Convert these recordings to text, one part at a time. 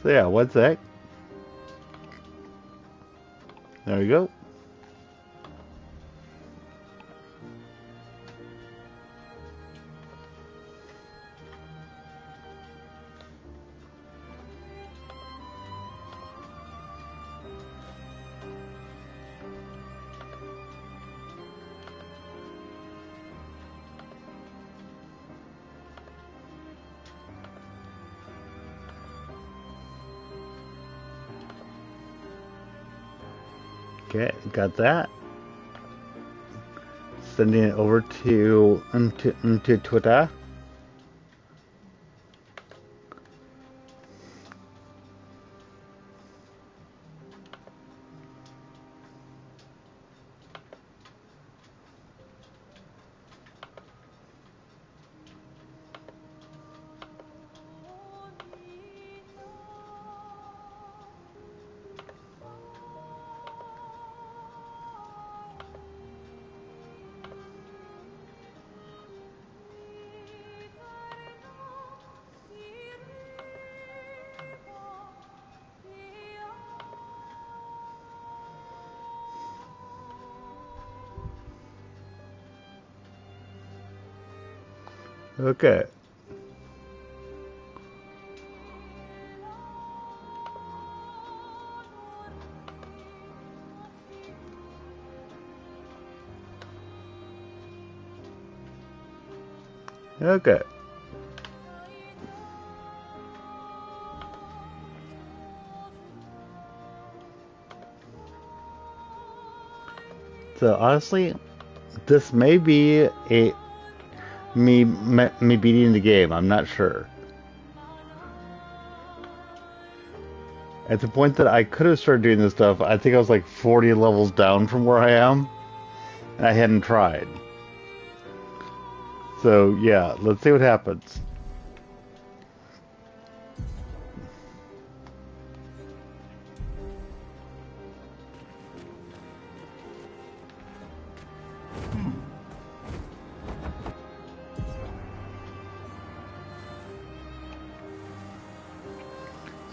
So yeah, one sec. There we go. Okay, got that. Sending it over into Twitter. Okay. Okay. So honestly, this may be me beating the game. I'm not sure. At the point that I could have started doing this stuff, I think I was like 40 levels down from where I am, and I hadn't tried. So yeah, let's see what happens.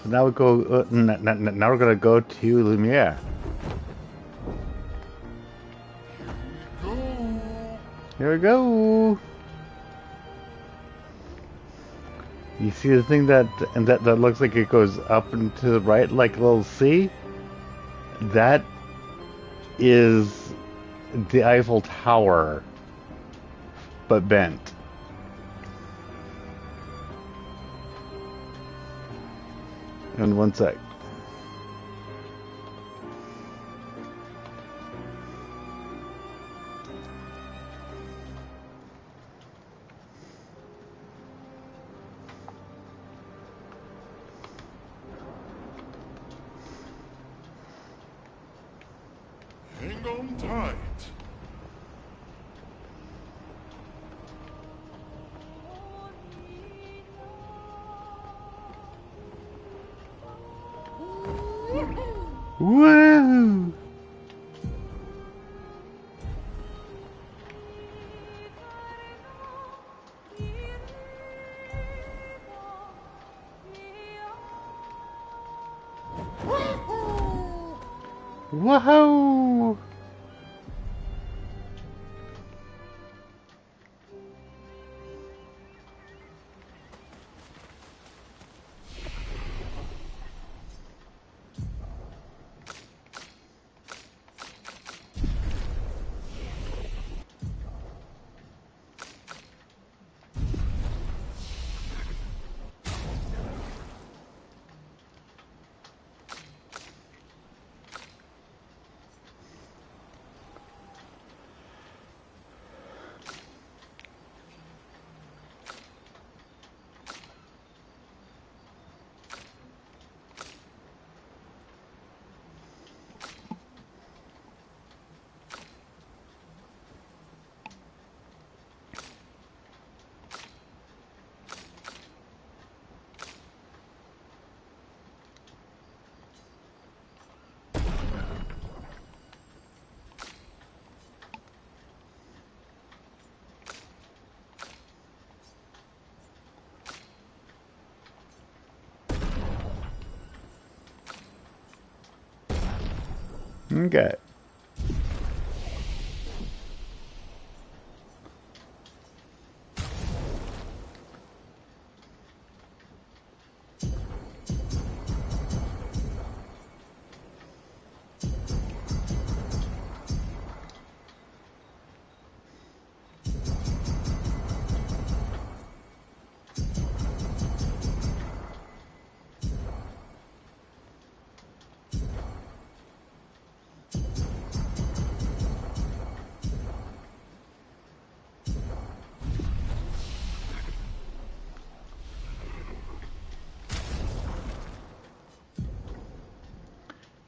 So now we go. Now we're gonna go to Lumiere. Here we go. You see the thing that looks like it goes up and to the right, like a little C? That is the Eiffel Tower, but bent. In one sec. Hang on tight. Woo! Woohoo! Okay.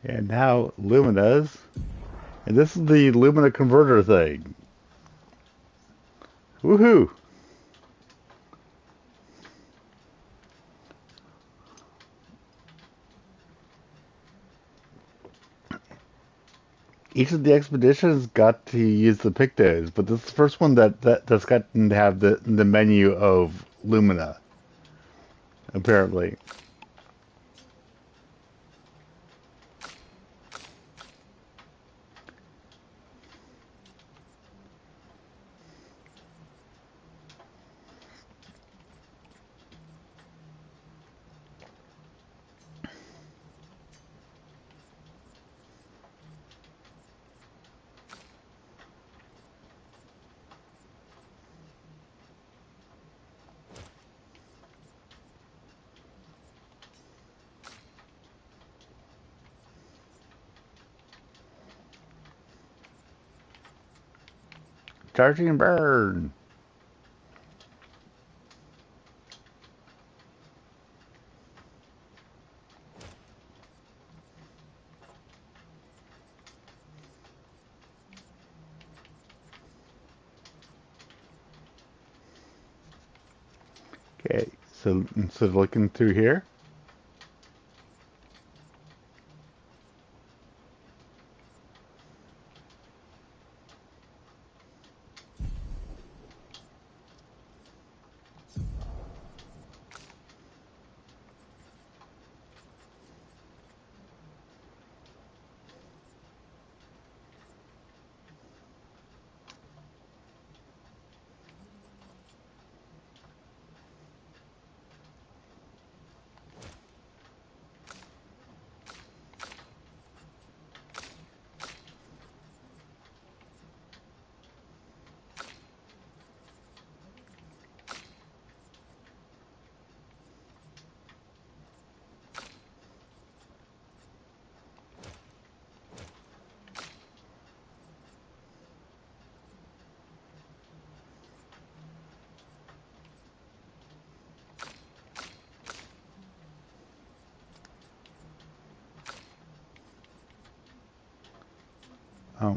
And now Lumina's. And this is the Lumina converter thing. Woohoo! Each of the expeditions got to use the pictos, but this is the first one that's gotten to have the menu of Lumina, apparently. Charging and burn. Okay, so instead of looking through here,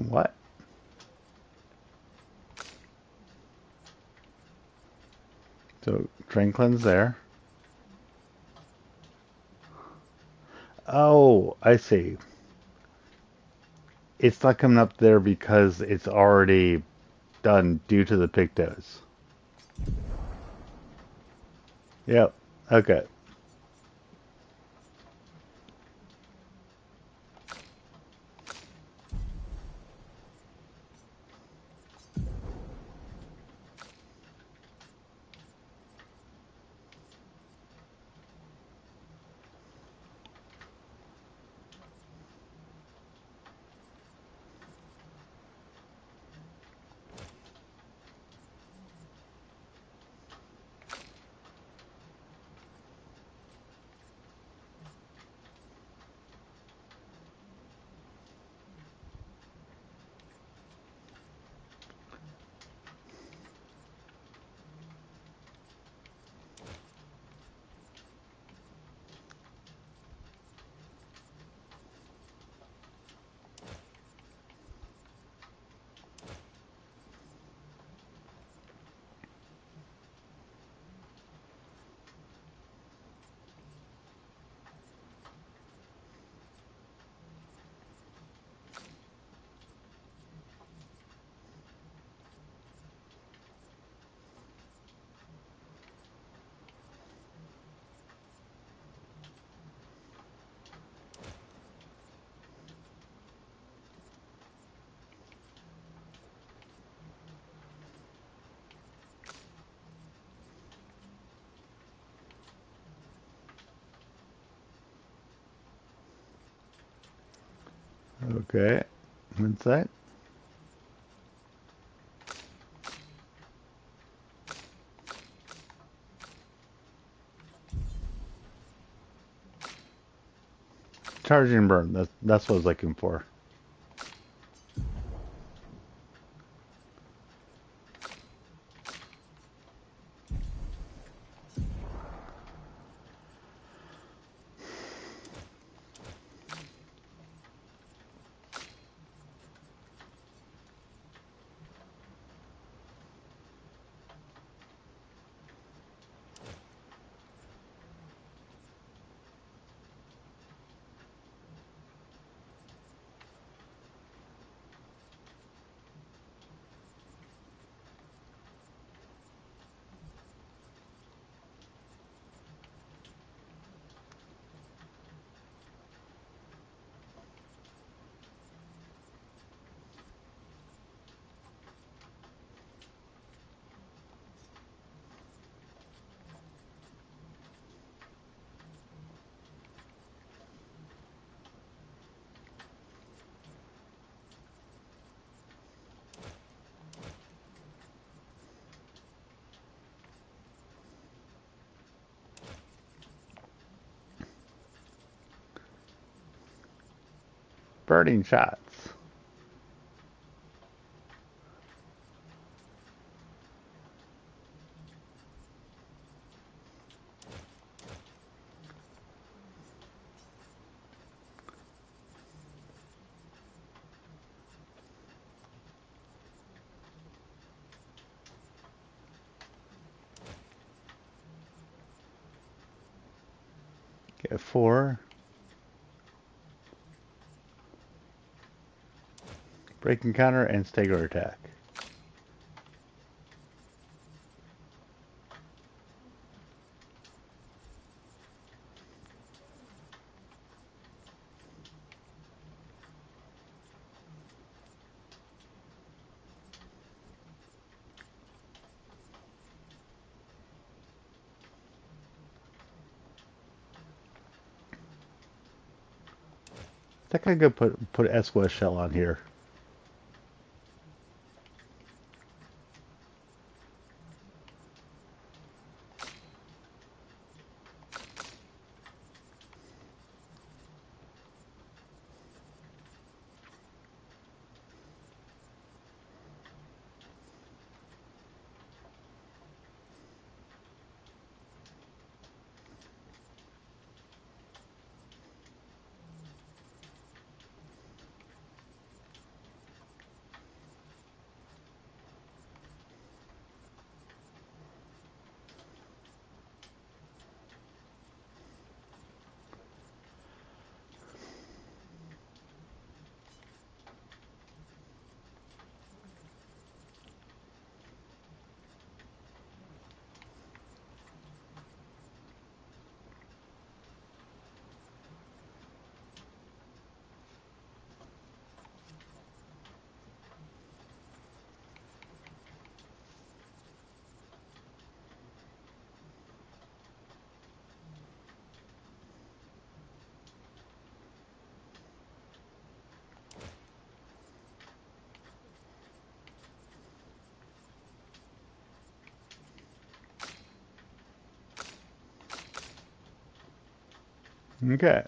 what? So drain cleanse there. Oh, I see. It's not coming up there because it's already done due to the pictos. Yep. Okay. Okay. Inside. Charge and burn. That's what I was looking for. Burning shots. Get 4. Breaking counter and stagger attack. I think I could put SOS shell on here. Okay.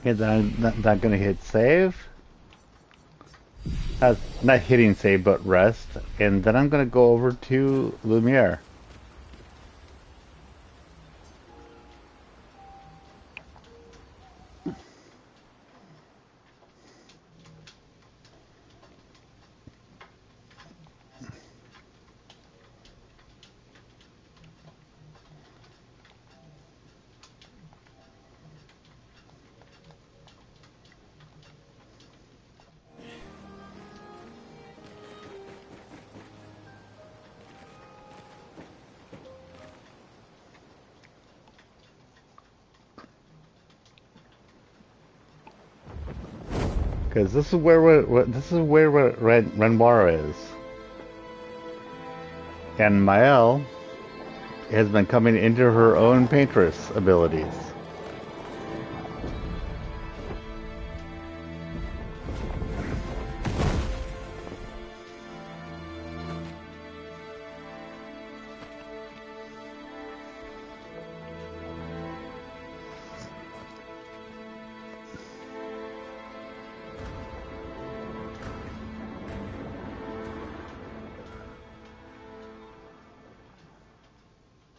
Okay, then I'm not gonna hit save. Not hitting save, but rest. And then I'm gonna go over to Lumiere. Because this is where Renoir is. And Mael has been coming into her own paintress abilities.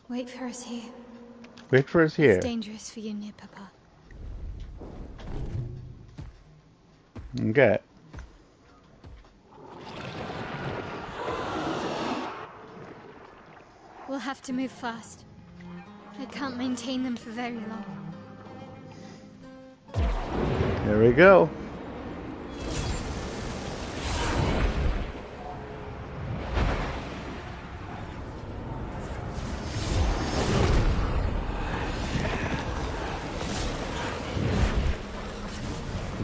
Wait for us here. Wait for us here. It's dangerous for you near Papa. Okay. We'll have to move fast. I can't maintain them for very long. There we go.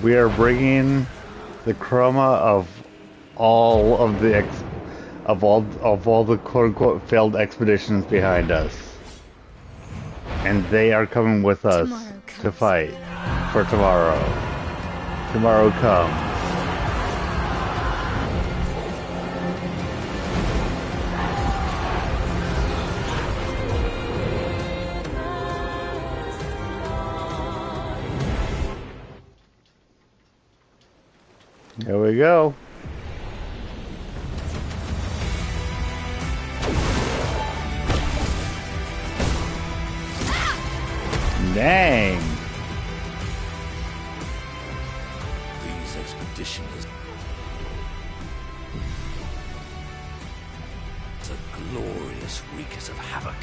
We are bringing the chroma of all of the all the quote unquote failed expeditions behind us, and they are coming with us to fight for tomorrow. Tomorrow comes. There we go. Dang. These expeditions are glorious wreakers of havoc.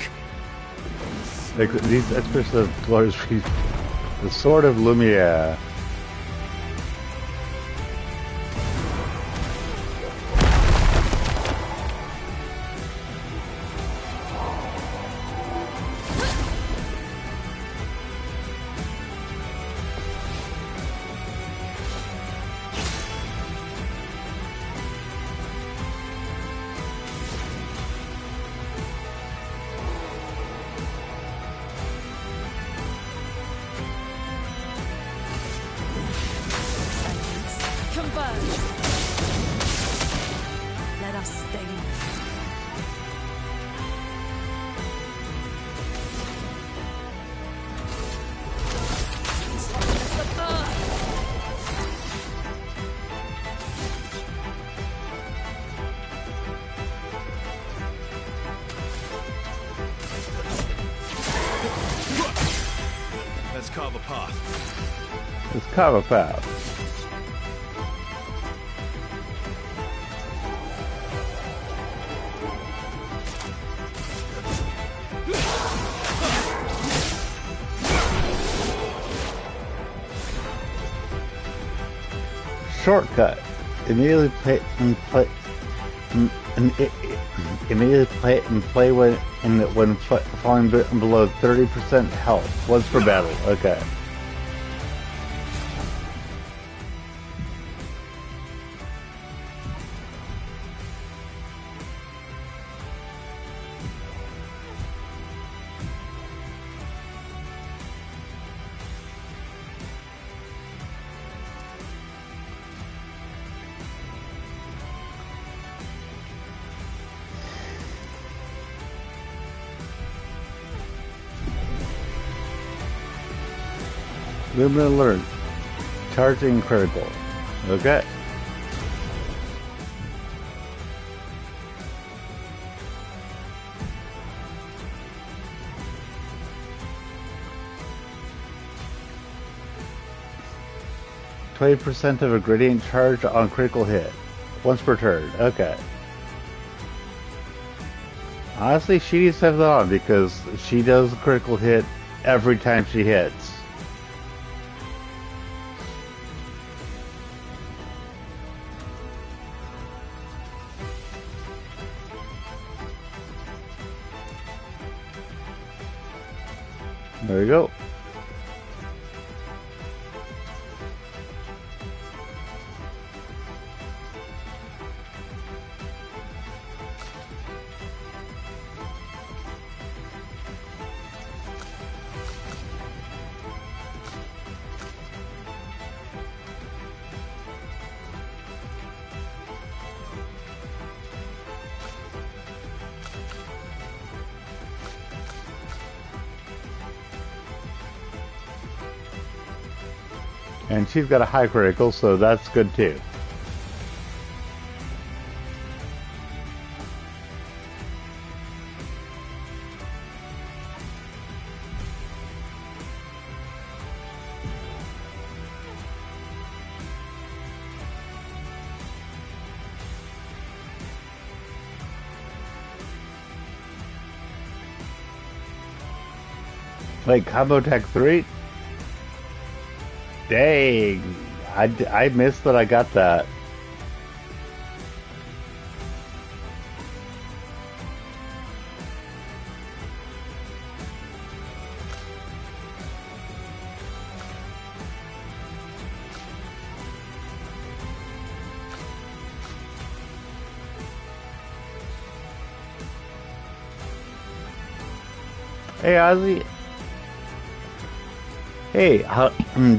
These expeditions of glorious, the sword of Lumiere. Let us stay. Let's carve a path. Let's carve a path. Shortcut. Immediately play and play when falling below 30% health. Once per battle. Okay. Lumen alert. Charging critical. Okay. %20 of a gradient charge on critical hit. Once per turn. Okay. Honestly, she needs to have that on because she does a critical hit every time she hits. There we go. And she's got a high critical, so that's good too. Like Combo Tech 3? Dang, I missed that I got that. Hey Ozzy. Hey,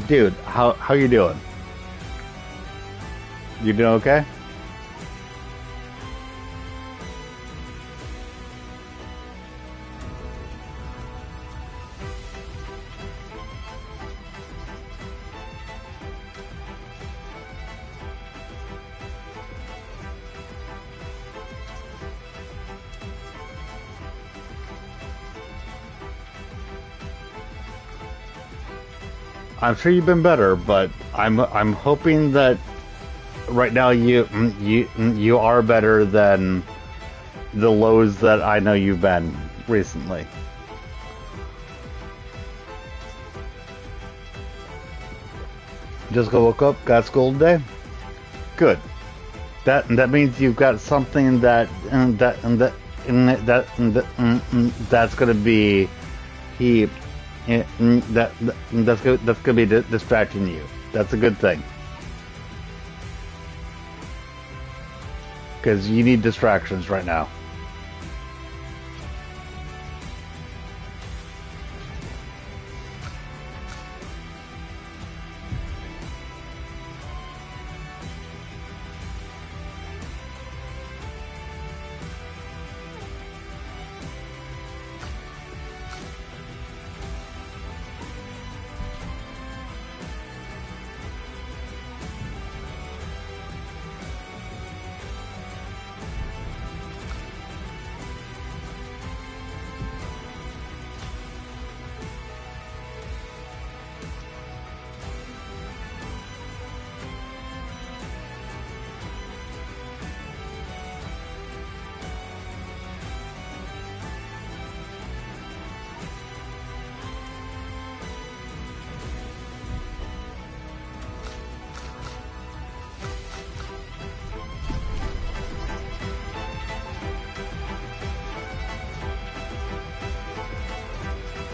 dude, how you doing? You doing okay? I'm sure you've been better, but I'm hoping that right now you are better than the lows that I know you've been recently. Just go woke up, got school today. Good. That means you've got something that's gonna be that's gonna be distracting you. That's a good thing, because you need distractions right now.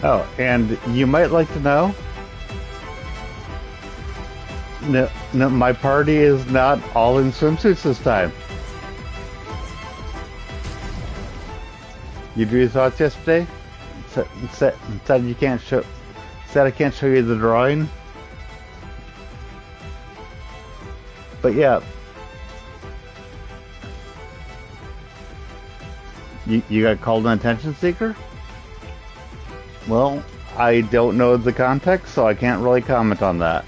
Oh, and you might like to know, no, my party is not all in swimsuits this time. You drew your thoughts yesterday? Said you can't show. Said I can't show you the drawing. But yeah, you got called an attention seeker? Well, I don't know the context, so I can't really comment on that.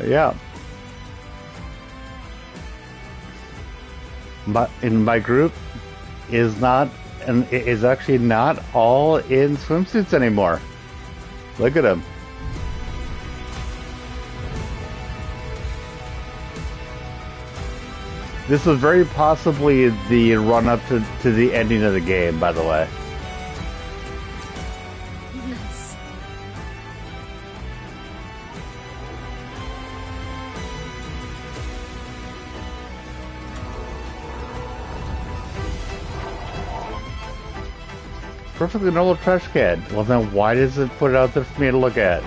Yeah. But in my group is not, and it is actually not all in swimsuits anymore. Look at them. This was very possibly the run-up to the ending of the game, by the way. Nice. Perfectly normal trash can. Well, then why does it put it out there for me to look at?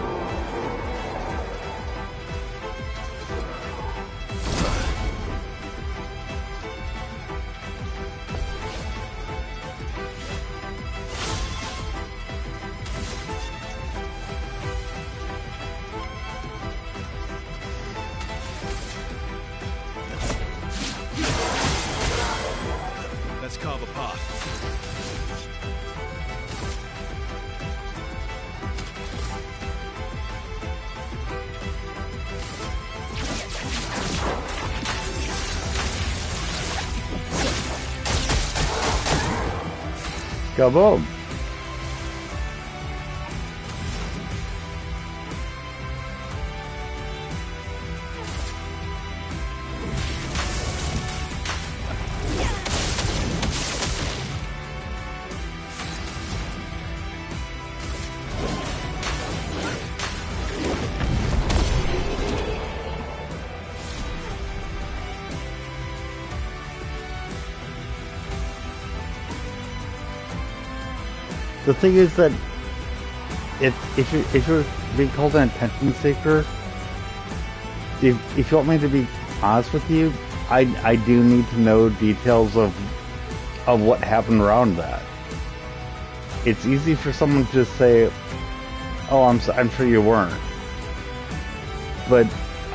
Kaboom! The thing is that if you're being called an attention seeker, if you want me to be honest with you, I do need to know details of what happened around that. It's easy for someone to just say, "Oh, I'm sure you weren't," but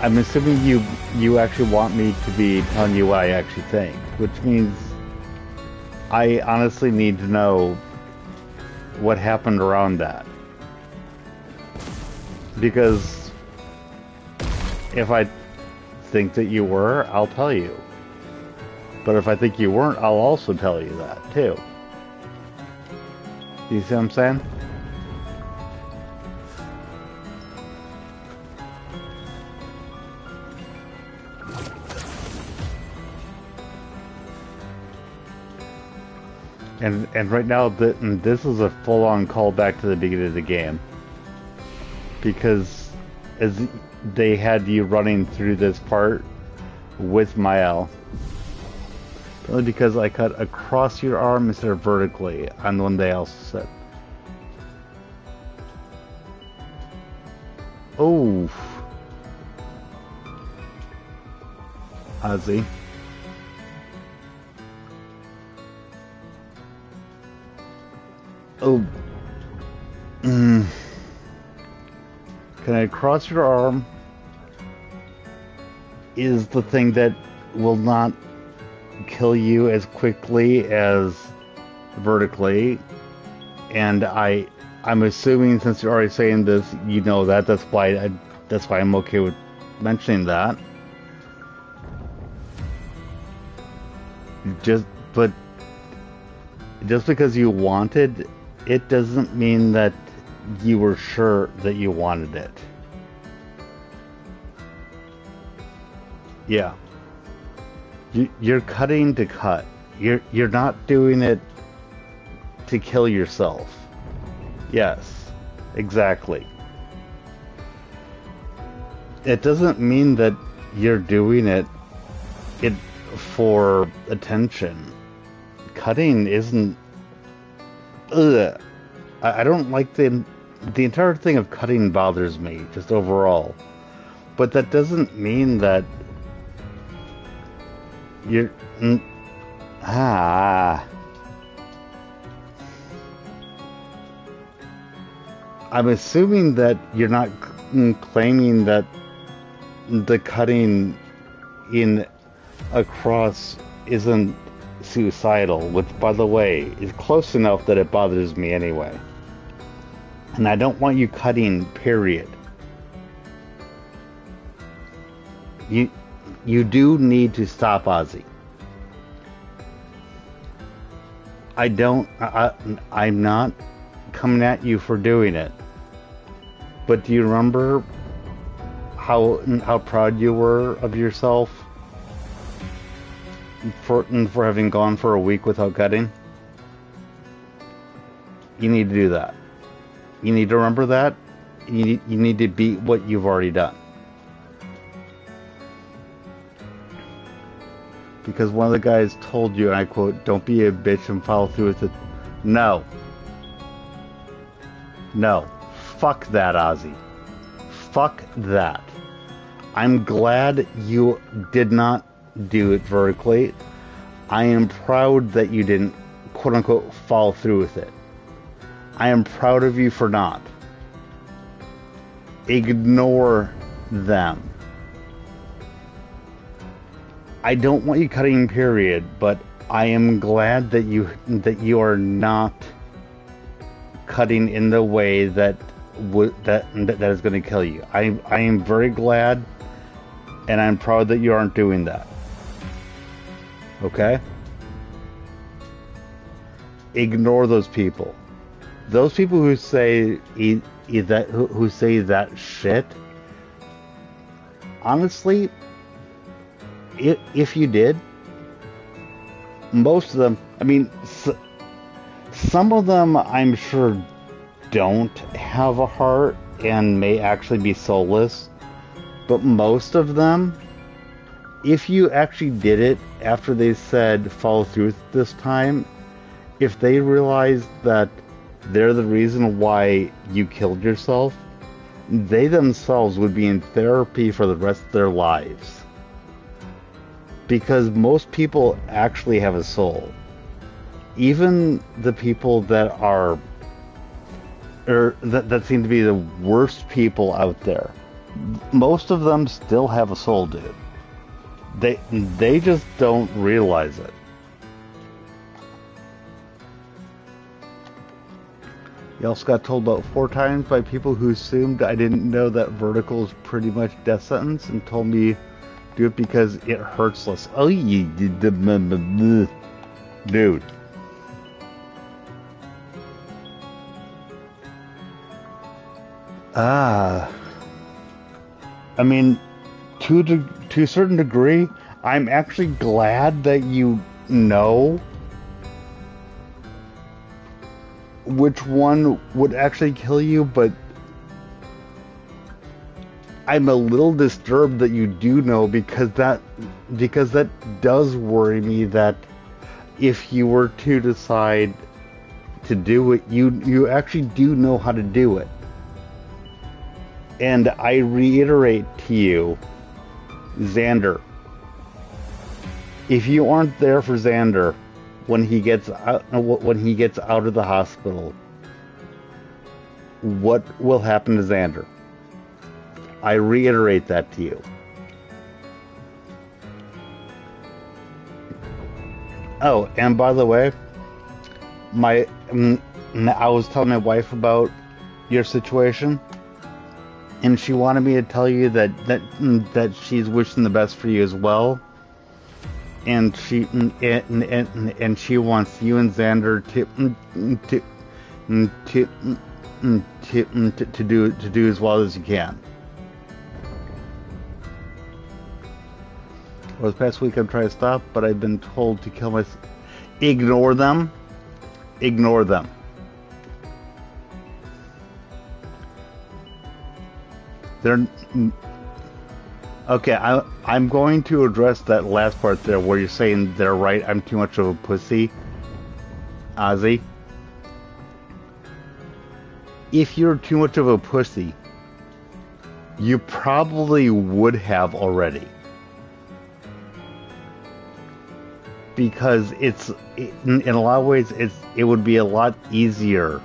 I'm assuming you actually want me to be telling you what I actually think, which means I honestly need to know what happened around that. Because if I think that you were, I'll tell you. But if I think you weren't, I'll also tell you that too. You see what I'm saying? And right now, this is a full-on callback to the beginning of the game. Because as they had you running through this part with Mael. Only because I cut across your arm instead of vertically on the one they also said. Oh. Ozzy. Oh. Can I cross your arm? Is the thing that will not kill you as quickly as vertically. And I'm assuming, since you're already saying this, you know that. That's why I'm okay with mentioning that. But just because you wanted, it doesn't mean that you were sure that you wanted it. Yeah. You're cutting to cut. You're not doing it to kill yourself. Yes, exactly. It doesn't mean that you're doing it for attention. Cutting isn't. Ugh. I don't like the entire thing of cutting bothers me, just overall. But that doesn't mean that you're... I'm assuming that you're not claiming that the cutting in across isn't suicidal, which, by the way, is close enough that it bothers me anyway. And I don't want you cutting, period. You do need to stop Ozzy. I'm not coming at you for doing it. But do you remember how proud you were of yourself for having gone for a week without cutting? You need to do that. You need to remember that. You need to beat what you've already done. Because one of the guys told you, and I quote, "Don't be a bitch and follow through with it." No. No. Fuck that, Ozzy. Fuck that. I'm glad you did not do it vertically. I am proud that you didn't, quote unquote, follow through with it. I am proud of you for not. Ignore them. I don't want you cutting, period, but I am glad that you are not cutting in the way that is going to kill you. I am very glad, and I'm proud that you aren't doing that. Okay? ignore those people. Those people who say who say that shit. Honestly, if you did, most of them, I mean, some of them I'm sure don't have a heart and may actually be soulless, but most of them, if you actually did it after they said follow through this time, if they realized that they're the reason why you killed yourself, they themselves would be in therapy for the rest of their lives. Because most people actually have a soul. Even the people that are, or that seem to be the worst people out there, most of them still have a soul, dude. They just don't realize it. You also got told about 4 times by people who assumed I didn't know that vertical is pretty much death sentence and told me do it because it hurts less. Oh, you dude. I mean, to a certain degree, I'm actually glad that you know which one would actually kill you, but I'm a little disturbed that you do know, because that does worry me that if you were to decide to do it, you actually do know how to do it. And I reiterate to you, Xander, if you aren't there for Xander when he gets out of the hospital, what will happen to Xander? I reiterate that to you. Oh, and by the way, I was telling my wife about your situation, and she wanted me to tell you that she's wishing the best for you as well, and she wants you and Xander to do as well as you can. Well, this past week I'm trying to stop, but I've been told to kill myself. Ignore them. Ignore them. They're okay. I'm going to address that last part there where you're saying they're right. I'm too much of a pussy, Ozzy. If you're too much of a pussy, you probably would have already. Because in a lot of ways, it would be a lot easier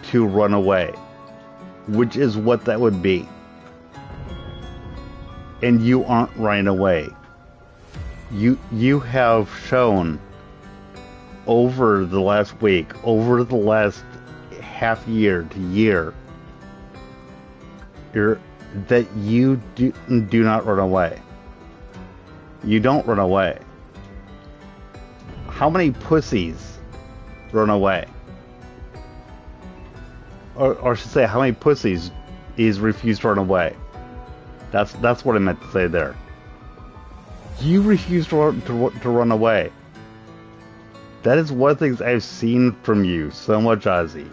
to run away, which is what that would be. And you aren't running away. You have shown over the last week, over the last half year to year, that you do not run away. You don't run away. How many pussies run away? Or I should say, how many pussies is refused to run away? That's what I meant to say there. You refuse to run away. That is one of the things I've seen from you so much, Ozzy.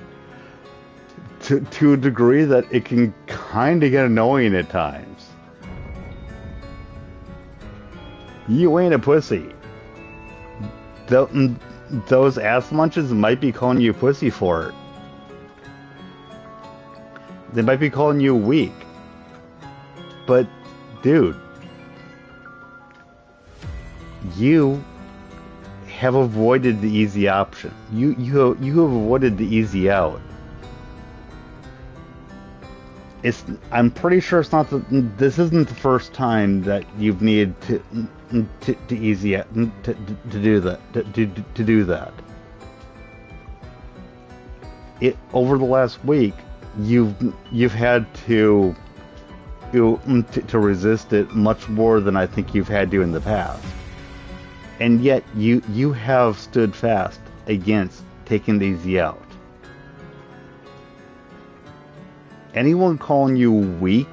To a degree that it can kind of get annoying at times. You ain't a pussy. Those ass munches might be calling you pussy for it. They might be calling you weak. But, dude, you have avoided the easy option. You have avoided the easy out. I'm pretty sure it's not this isn't the first time that you've needed to do that. Over the last week, you've had to resist it much more than I think you've had to in the past, and yet you have stood fast against taking DayZ out. Anyone calling you weak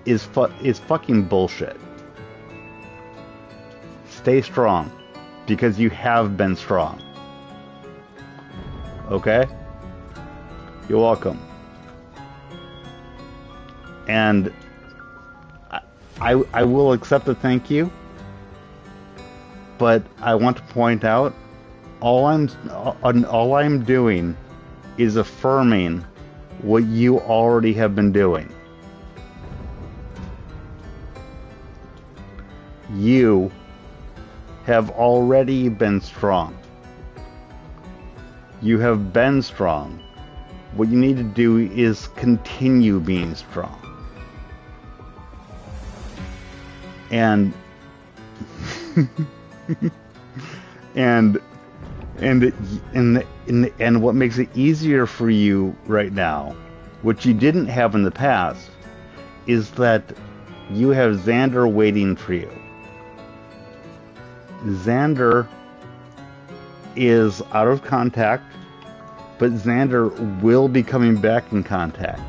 is fucking bullshit. Stay strong, because you have been strong. Okay? You're welcome. And I will accept a thank you, but I want to point out all I'm doing is affirming what you already have been doing. You have already been strong. You have been strong. What you need to do is continue being strong. And and what makes it easier for you right now, which you didn't have in the past, is that you have Xander waiting for you. Xander is out of contact, but Xander will be coming back in contact.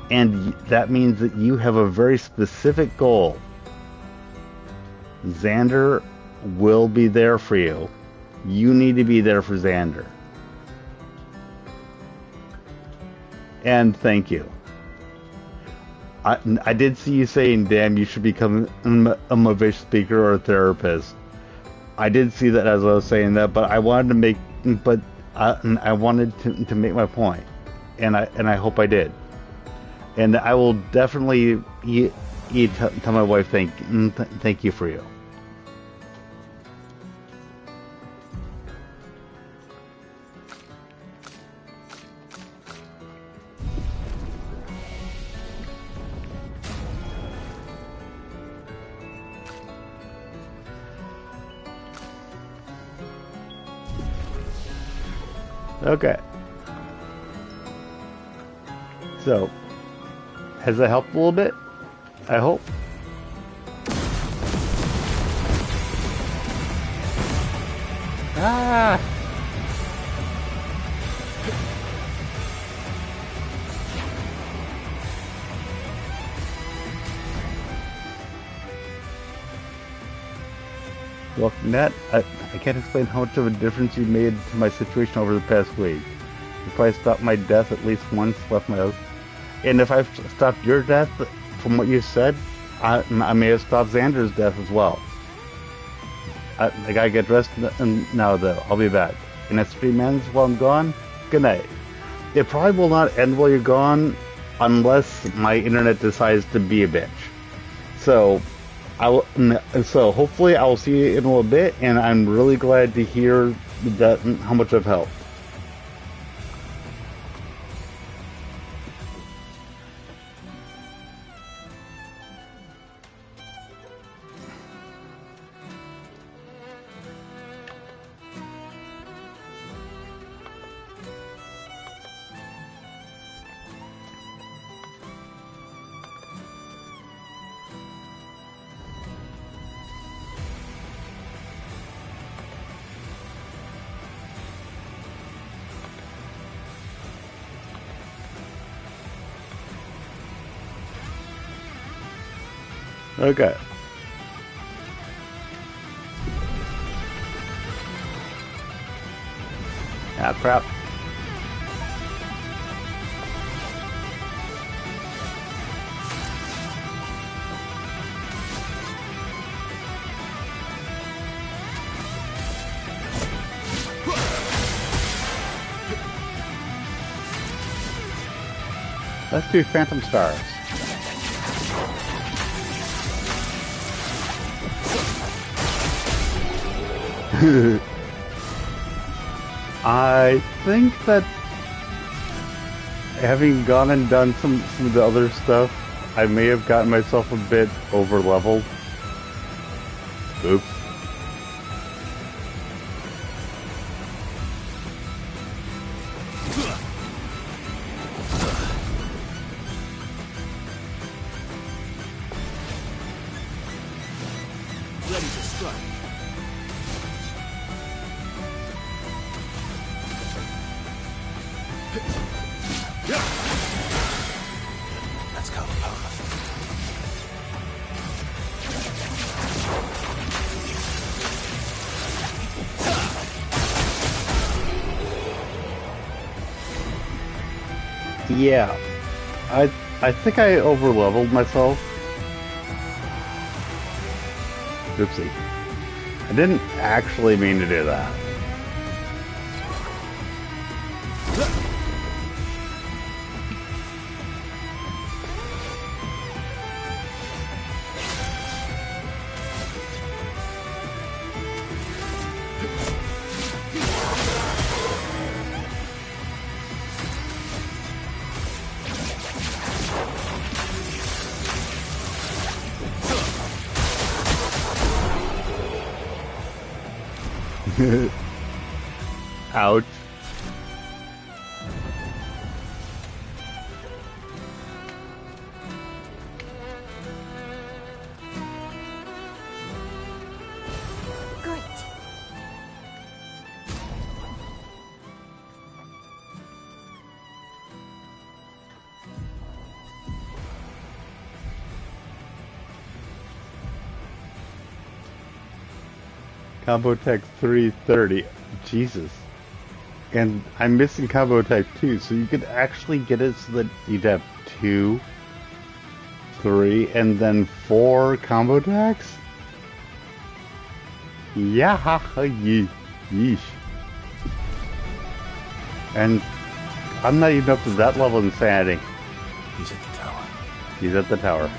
And that means that you have a very specific goal. Xander will be there for you. You need to be there for Xander. And thank you. I did see you saying, damn, you should become a motivational speaker or a therapist. I did see that as I was saying that, but I wanted to make, I wanted to make my point, and I hope I did. And I will definitely tell my wife thank you for you. Okay. So, has that helped a little bit? I hope. Ah! Well, Nat, I can't explain how much of a difference you made to my situation over the past week. If I stopped my death at least once, left my house. And if I've stopped your death, from what you said, I may have stopped Xander's death as well. I gotta get dressed now, though. I'll be back. And if stream ends while I'm gone, good night. It probably will not end while you're gone, unless my internet decides to be a bitch. So, hopefully I will see you in a little bit, and I'm really glad to hear that how much I've helped. Okay. Ah, crap. Let's do Phantom Stars. I think that having gone and done some of the other stuff, I may have gotten myself a bit over leveled. Oops. Ready to strike. Let's carve a path. Yeah, I think I over-leveled myself. Oopsie. I didn't actually mean to do that. Ouch. Great. Combo Tech 330. Jesus. And I'm missing Combo Type 2, so you could actually get it so that you'd have 2, 3, and then 4 combo attacks? Yeah, yeesh. And I'm not even up to that level of insanity. He's at the tower. He's at the tower.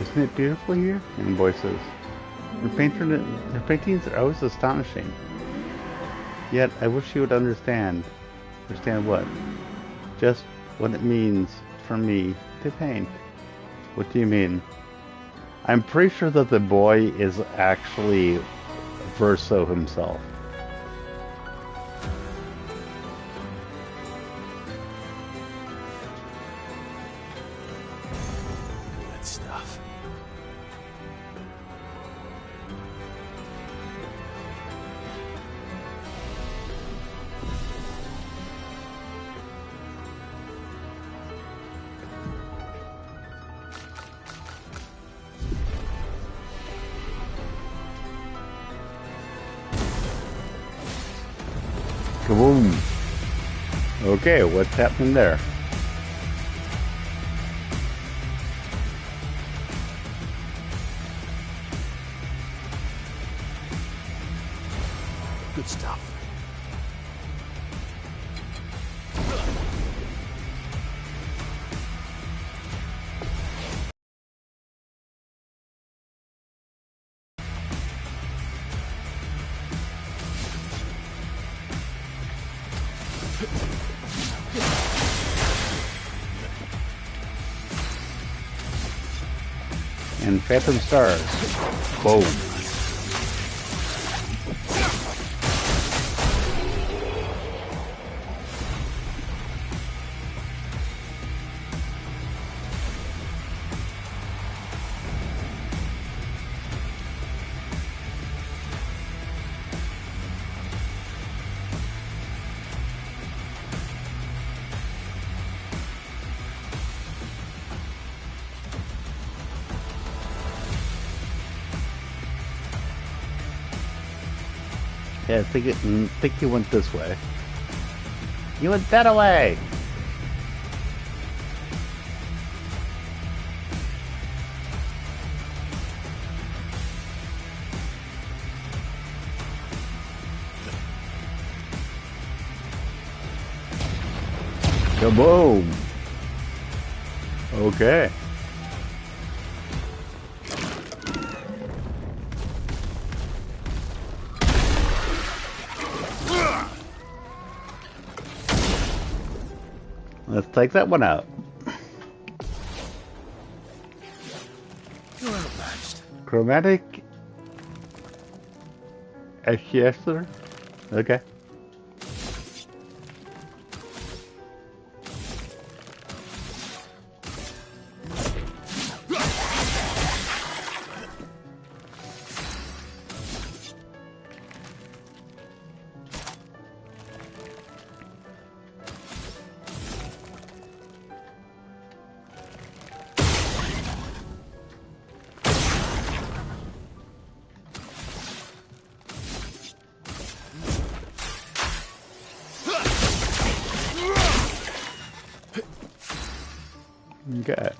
Isn't it beautiful here? And the boy says, her paintings are always astonishing. Yet I wish you would understand. Understand what? Just what it means for me to paint. What do you mean? I'm pretty sure that the boy is actually Verso himself. Good stuff. Kaboom! Okay, what's happening there? Good stuff. And Phantom Stars. Boom. Yeah, I think you went this way. You went that way! Kaboom! Okay. Let's take that one out. You're outmatched. Chromatic Escher. Okay. Okay.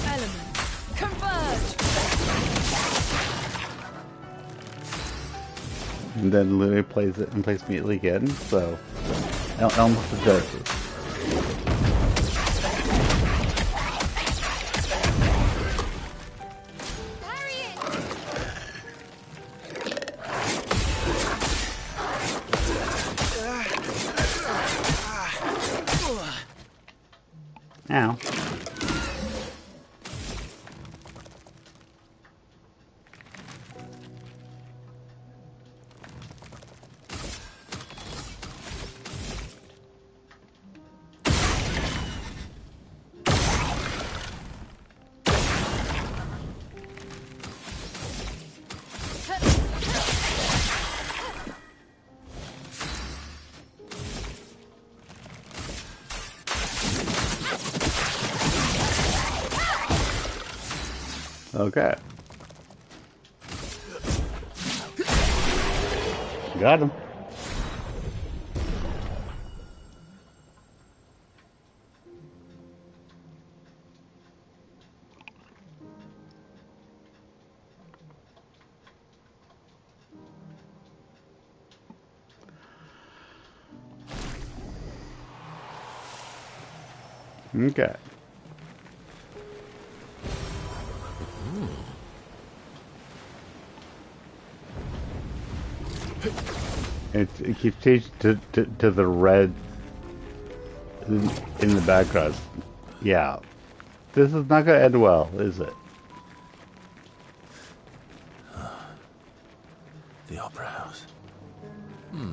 Elements converge. And then Louis plays it in place immediately again, so almost a Genesis. Ow. Okay. Got him. Okay. It keeps changing to the red in the background. Yeah. This is not going to end well, is it? The Opera House.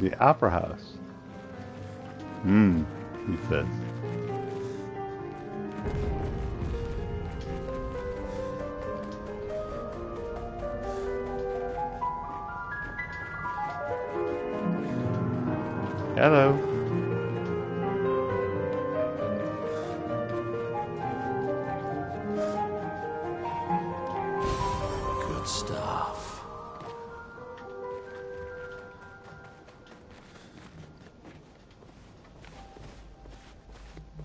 The Opera House. He says. Hello. Good stuff.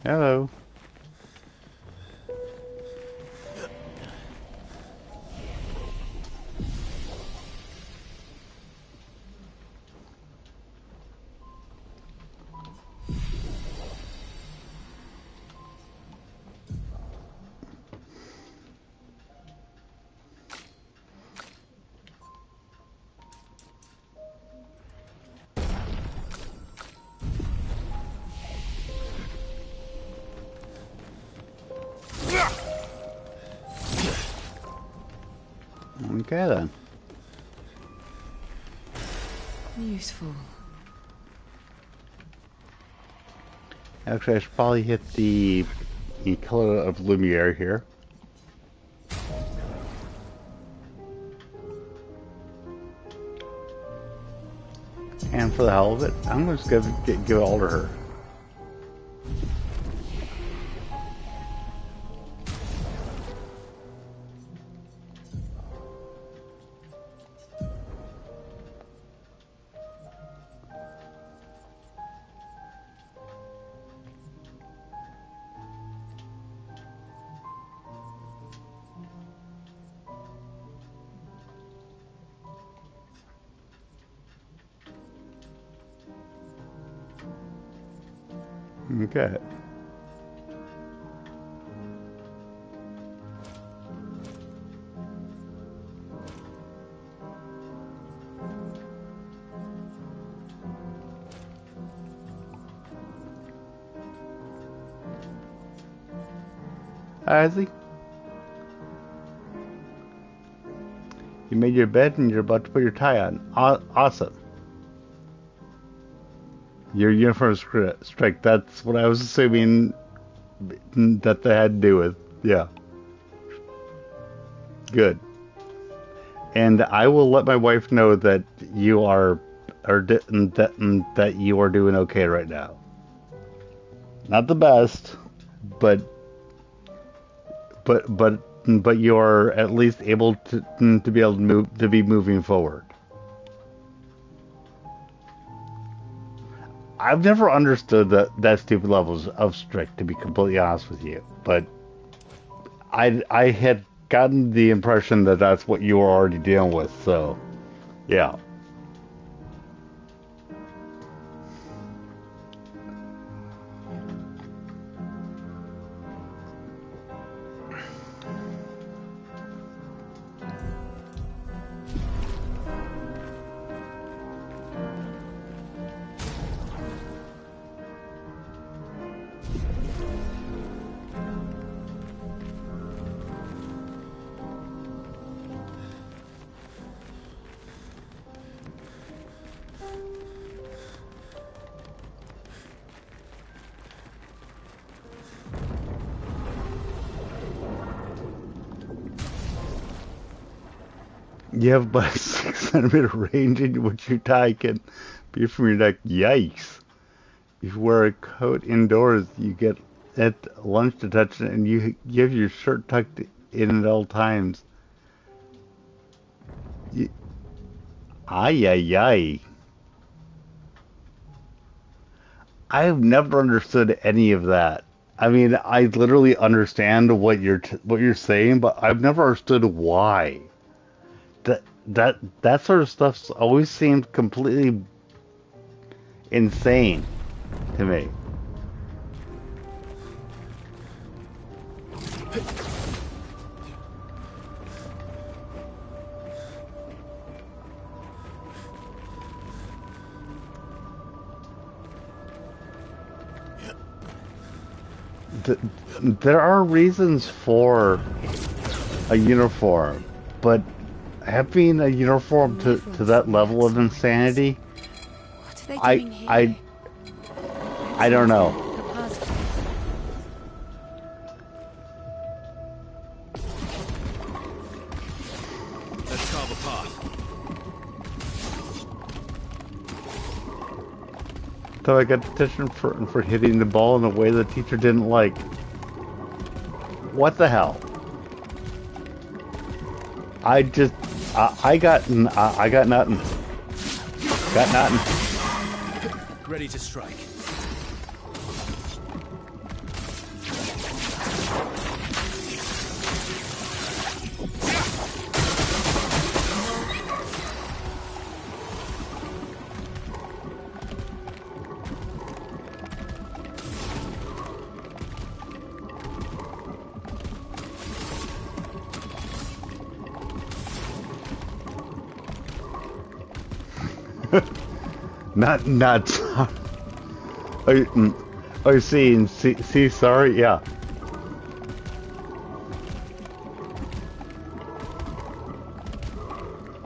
Hello. Okay then. Useful. Actually, I should probably hit the color of Lumiere here. And for the hell of it, I'm just gonna give it all to her. Okay. Hi, Izzy. You made your bed and you're about to put your tie on. Awesome. Your uniform strike. That's what I was assuming that they had to do with. Yeah. Good. And I will let my wife know that you are, that you are doing okay right now. Not the best, but you're at least able to be able to be moving forward. I've never understood that stupid levels of strict, to be completely honest with you. But I had gotten the impression that that's what you were already dealing with. So, yeah. You have about 6 centimeter range in which your tie can be from your neck. Yikes. If you wear a coat indoors, you get at lunch detection and you have your shirt tucked in at all times. Ay, ay, ay. I've never understood any of that. I mean, I literally understand what you're saying, but I've never understood why. That sort of stuff always seemed completely insane to me. There are reasons for a uniform, but having a uniform to that level of insanity, What are they doing here? I don't know. Let's carve a path. So I got detention for hitting the ball in a way the teacher didn't like. What the hell? I got nothing. Got nothing. Ready to strike. Not sorry. Oh, see, sorry, yeah.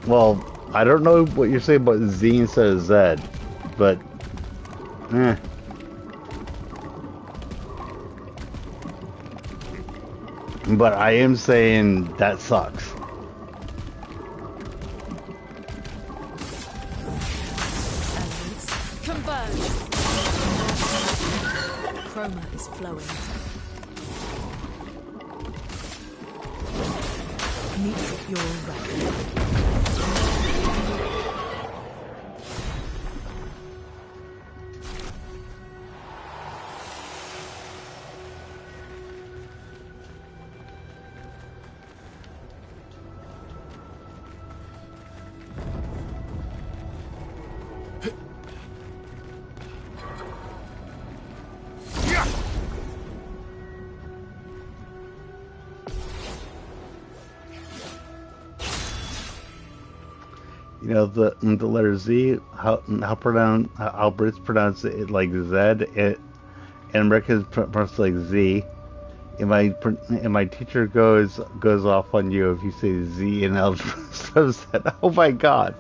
Well, I don't know what you're saying about Z instead of Z, but, eh. But I am saying that sucks. Chroma is flowing. Meet your record. You know the letter Z, how Brits pronounce it like Z, and Americans pronounce it like Z. And my teacher goes off on you if you say Z and algebra. Oh my god.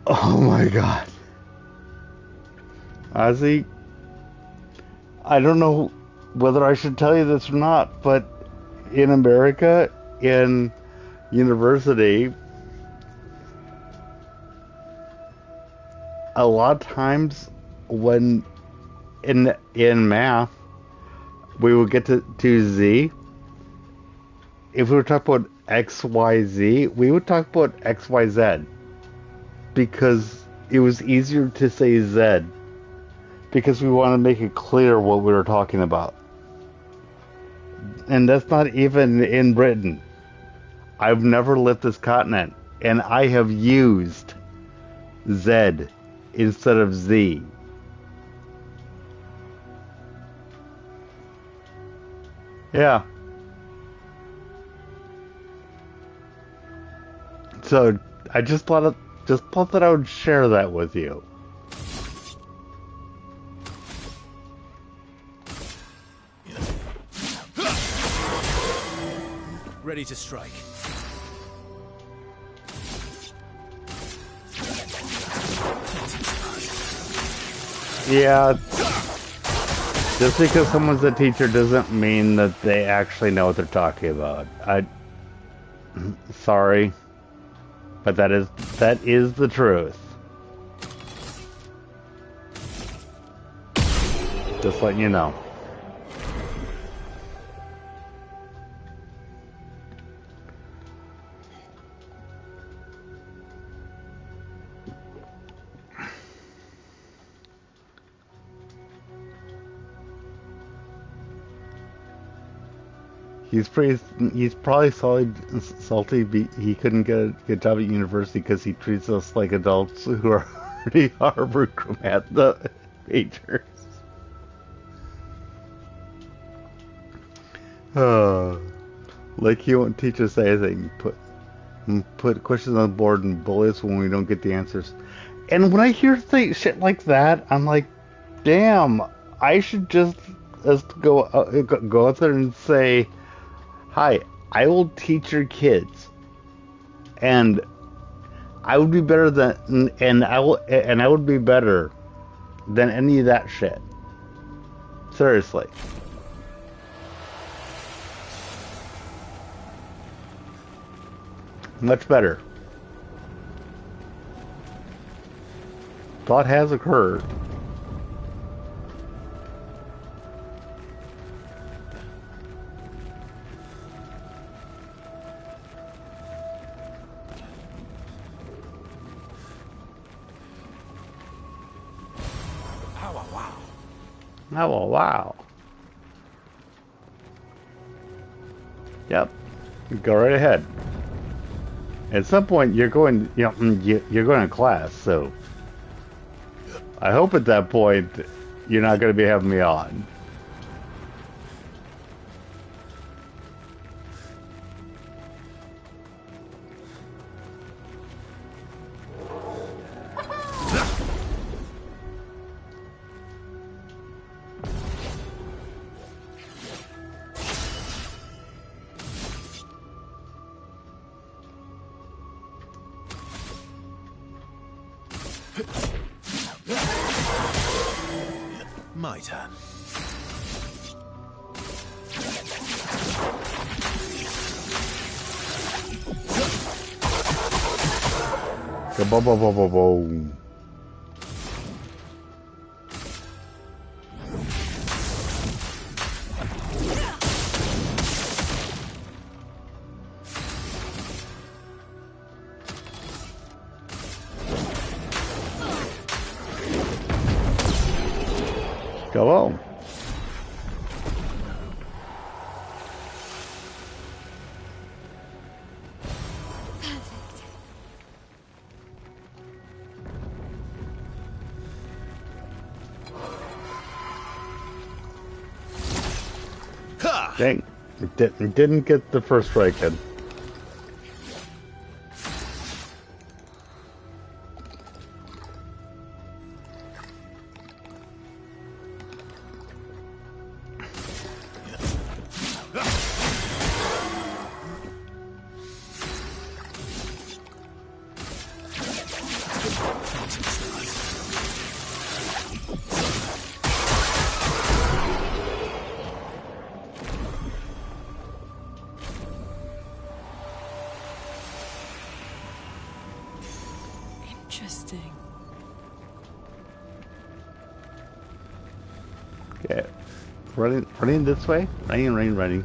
Oh my god. Ozzy, I don't know whether I should tell you this or not, but in America, in university, a lot of times when in math we would get to Z, if we were talking about XYZ, we would talk about XYZ because it was easier to say Z because we want to make it clear what we were talking about. And that's not even in Britain. I've never left this continent, and I have used Z instead of Z. Yeah. So I just thought that I would share that with you. Ready to strike. Yeah. Just because someone's a teacher doesn't mean that they actually know what they're talking about. Sorry. But that is the truth. Just letting you know. He's probably salty. He couldn't get a good job at university because he treats us like adults who are already Harvard grammar majors. Like he won't teach us anything. Put questions on the board and bully us when we don't get the answers. And when I hear shit like that, I'm like, damn, I should just go out there and say, hi, I will teach your kids, and I would be better than, and I would be better than any of that shit. Seriously. Much better. Thought has occurred. Oh, wow. Yep. Go right ahead. At some point, you're going to class, so I hope at that point you're not going to be having me on. My turn. Boom. Go on. Dang, didn't get the first strike in. Interesting. Okay, running this way. Running.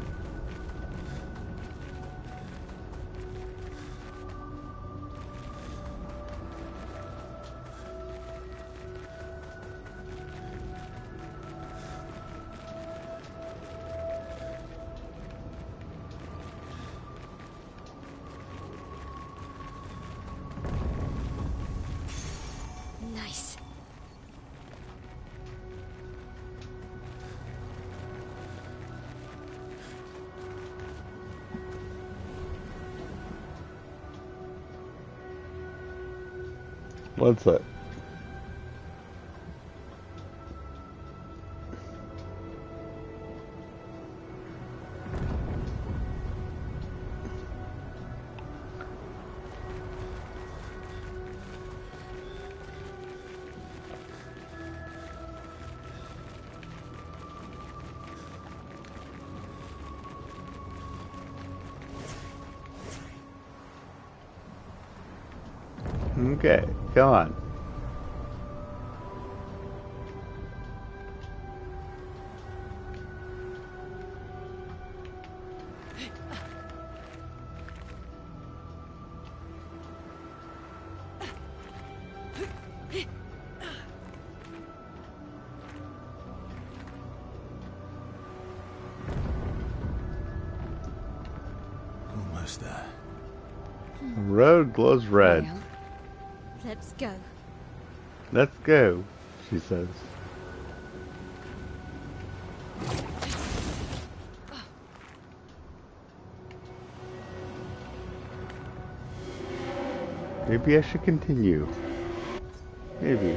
What's that? Okay, come on. Almost there. The road glows red. Well, let's go. Let's go, she says. Maybe I should continue. Maybe.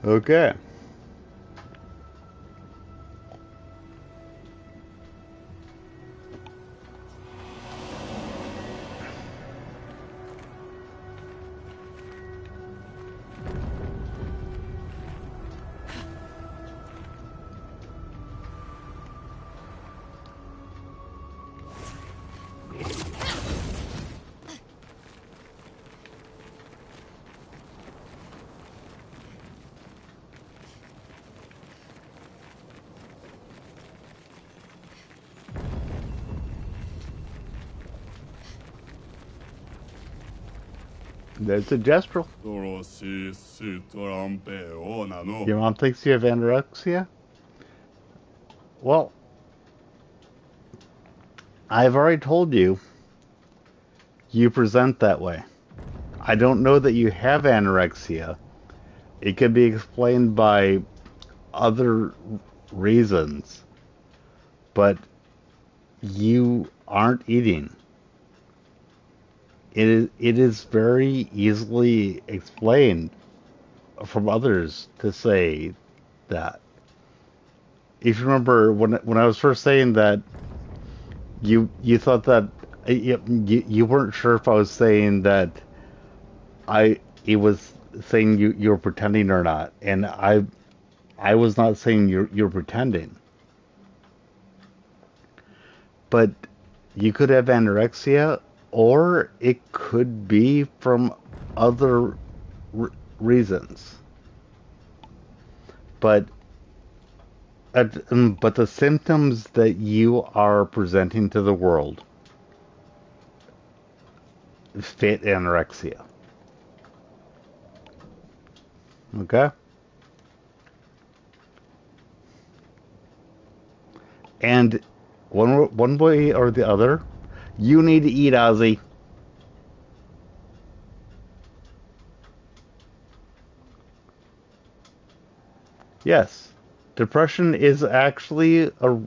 Okay. There's a gestural. Your mom thinks you have anorexia? Well, I've already told you, you present that way. I don't know that you have anorexia. It could be explained by other reasons, but you aren't eating. It is very easily explained from others to say that. If you remember when I was first saying that, you thought that you weren't sure if I was saying that it was saying you were pretending or not, and I was not saying you're pretending, but you could have anorexia, or it could be from other reasons. But the symptoms that you are presenting to the world fit anorexia. Okay? And one way or the other, you need to eat, Ozzy. Yes, depression is actually a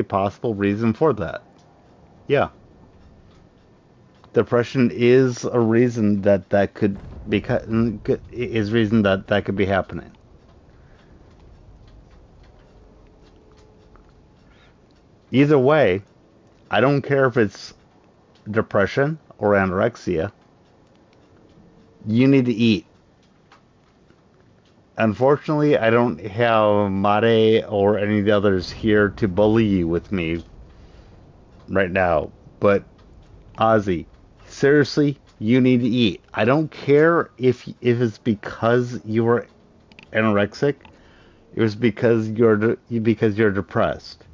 possible reason for that. Yeah, depression is a reason that could be happening. Either way, I don't care if it's depression or anorexia. You need to eat. Unfortunately, I don't have Mare or any of the others here to bully you with me right now. But, Ozzy, seriously, you need to eat. I don't care if it's because you were anorexic. It was because you're depressed.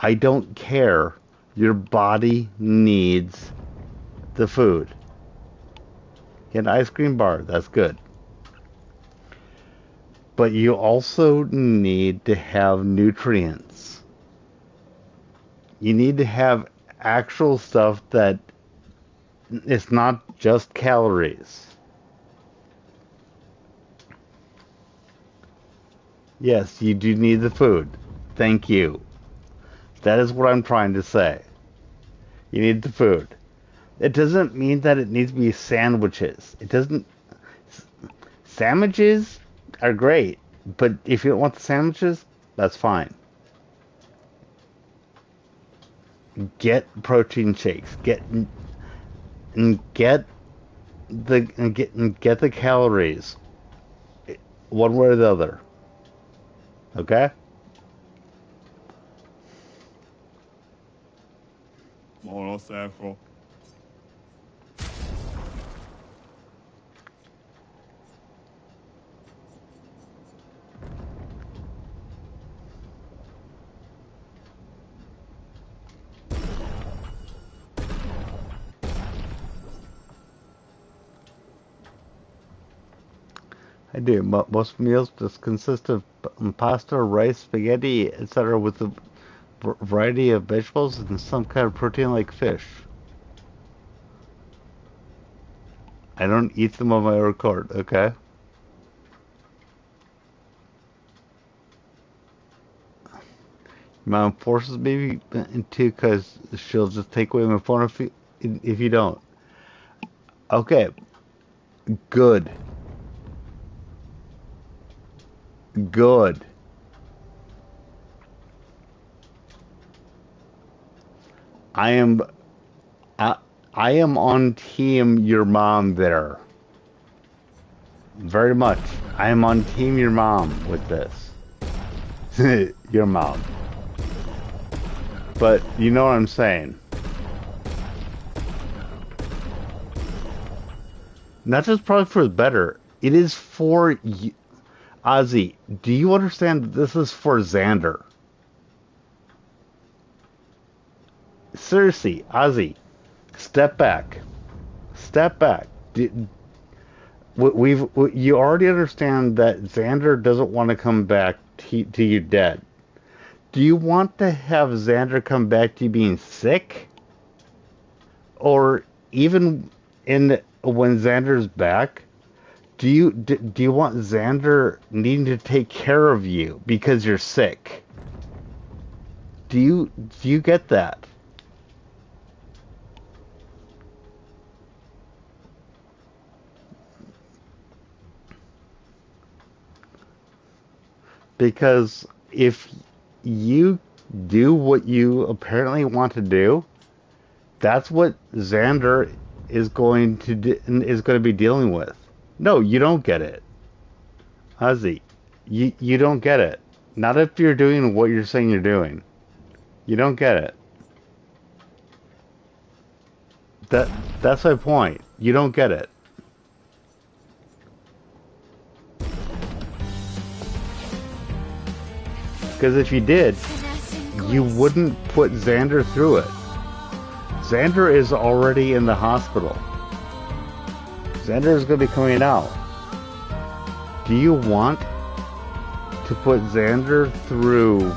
I don't care. Your body needs the food. Get an ice cream bar. That's good. But you also need to have nutrients. You need to have actual stuff that it's not just calories. Yes, you do need the food. Thank you. That is what I'm trying to say. You need the food. It doesn't mean that it needs to be sandwiches. It doesn't... Sandwiches are great, but if you don't want the sandwiches, that's fine. Get protein shakes. Get the calories, one way or the other. Okay? Monosacral. I do. Most meals just consist of pasta, rice, spaghetti, etc., with a variety of vegetables and some kind of protein like fish. I don't eat them on my own accord, okay? Mom forces me to because she'll just take away my phone if you don't. Okay. Good. Good. I am on team your mom there. Very much. I am on team your mom with this. Your mom. But you know what I'm saying. Not just probably for the better. It is for you. Ozzy, do you understand that this is for Xander? Seriously, Ozzy, step back. Step back. You already understand that Xander doesn't want to come back to you dead. Do you want to have Xander come back to you being sick? Or even when Xander's back, do you want Xander needing to take care of you because you're sick? Do you get that? Because if you do what you apparently want to do, that's what Xander is going to be dealing with. No, you don't get it. Ozzy, you don't get it. Not if you're doing what you're saying you're doing. You don't get it. That's my point. You don't get it. Because if you did, you wouldn't put Xander through it. Xander is already in the hospital. Xander is going to be coming out. Do you want to put Xander through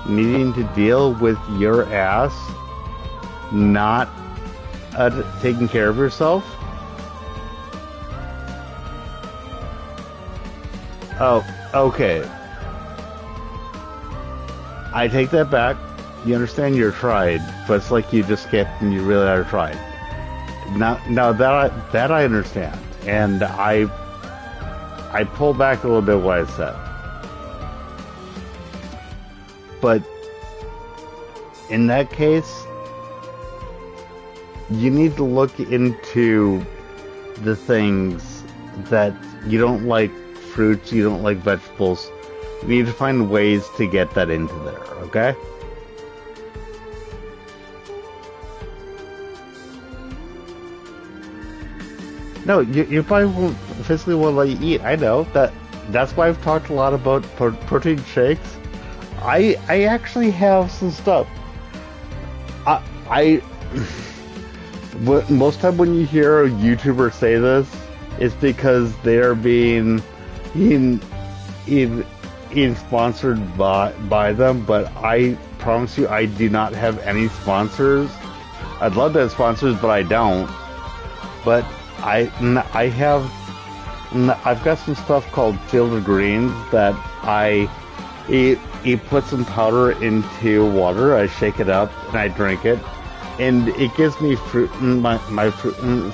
needing to deal with your ass not taking care of yourself? Oh, okay. I take that back. You understand you're tried, but it's like you just get and you really are tried. Now that I understand, and I pull back a little bit what I said. But in that case, you need to look into the things that you don't like, fruits, you don't like vegetables. You need to find ways to get that into there, okay? No, you probably won't physically won't let you eat. I know that. That's why I've talked a lot about protein shakes. I actually have some stuff. Most time when you hear a YouTuber say this, it's because they are being sponsored by them. But I promise you, I do not have any sponsors. I'd love to have sponsors, but I don't. But I've got some stuff called Field of Greens that you put some powder into water, I shake it up, and I drink it, and it gives me fruit and my fruit and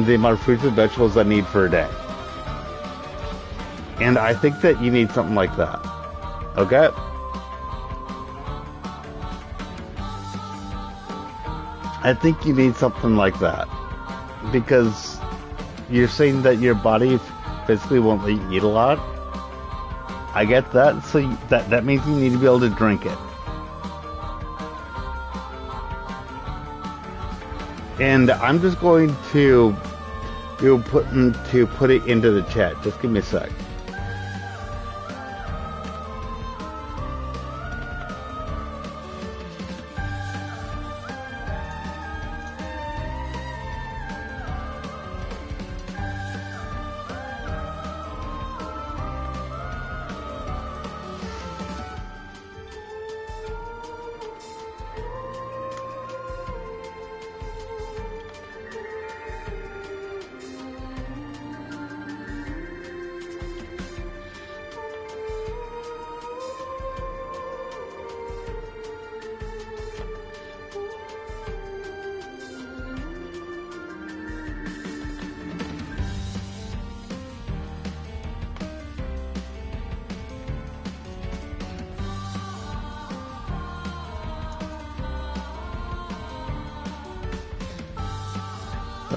the amount of fruits and vegetables I need for a day. And I think that you need something like that. Okay? I think you need something like that. Because you're saying that your body physically won't let you eat a lot. I get that, so that means you need to be able to drink it. And I'm just going to put it into the chat. Just give me a sec.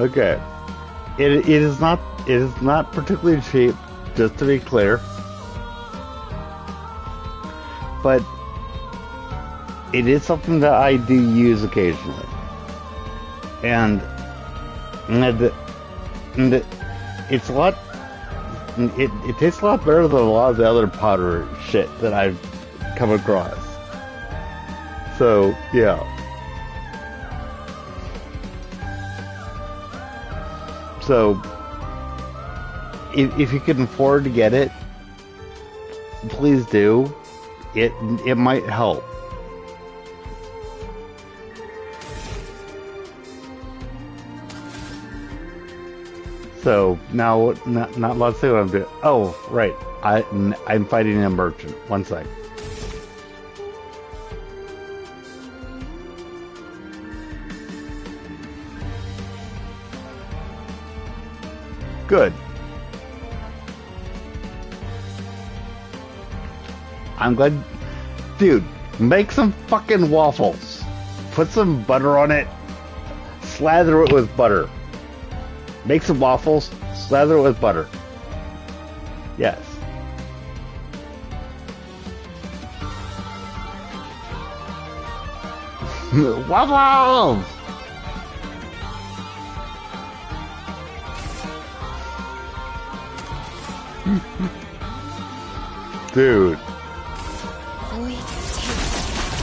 Okay, it is not particularly cheap, just to be clear, but it is something that I do use occasionally, and it's a lot. It tastes a lot better than a lot of the other powder shit that I've come across. So yeah. So, if you can afford to get it, please do. It might help. So now let's see what I'm doing. Oh, right. I'm fighting a merchant. One sec. Good. I'm glad. Dude, make some fucking waffles. Put some butter on it. Slather it with butter. Make some waffles. Slather it with butter. Yes. Waffles! Dude. Void takes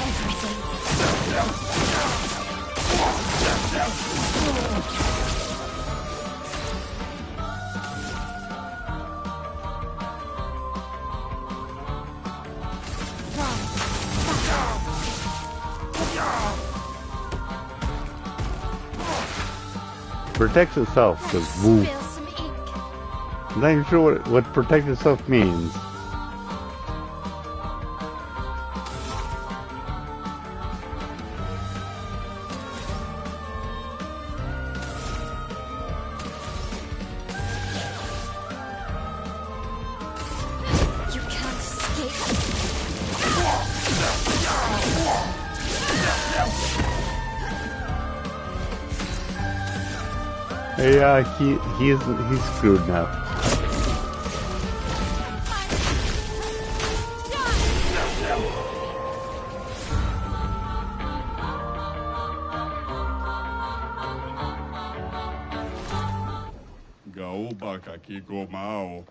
everything. Protects itself, because woo. Spill some ink. I'm not even sure what protect itself means. You can't escape. Yeah, he's screwed now. Gaoba kakiko mao.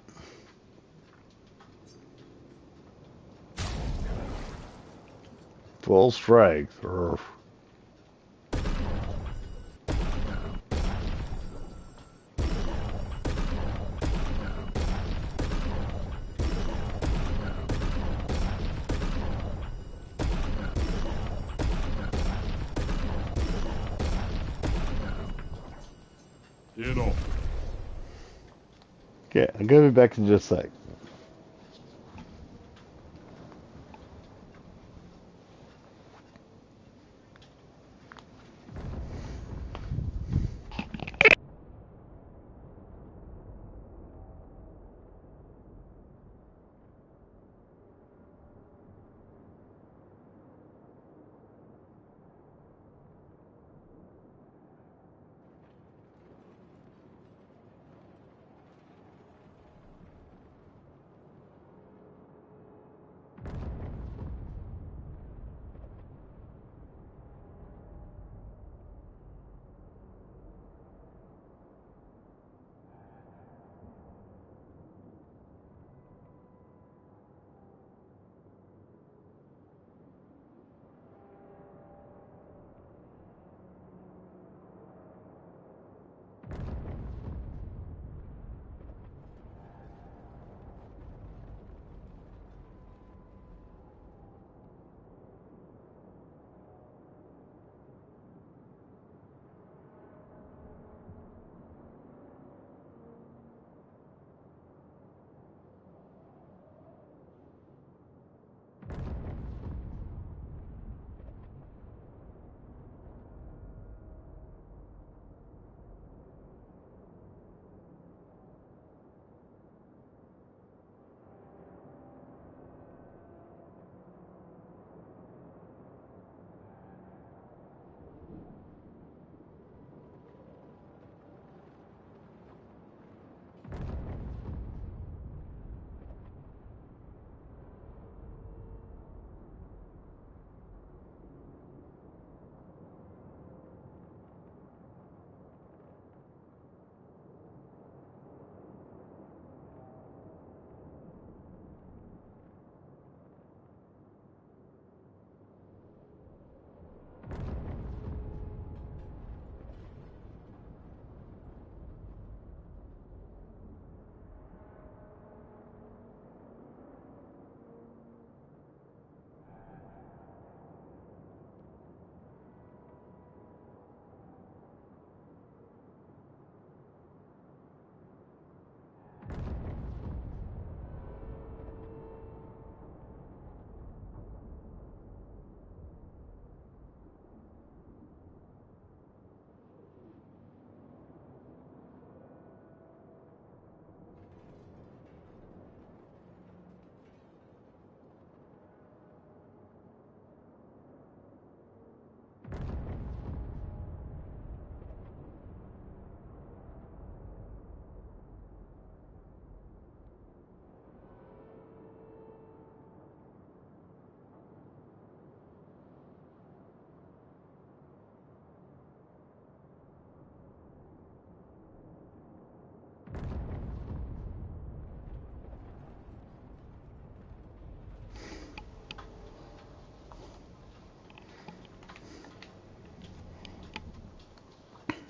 Full strength. Urgh. You know. Okay, I'm gonna be back in just a sec.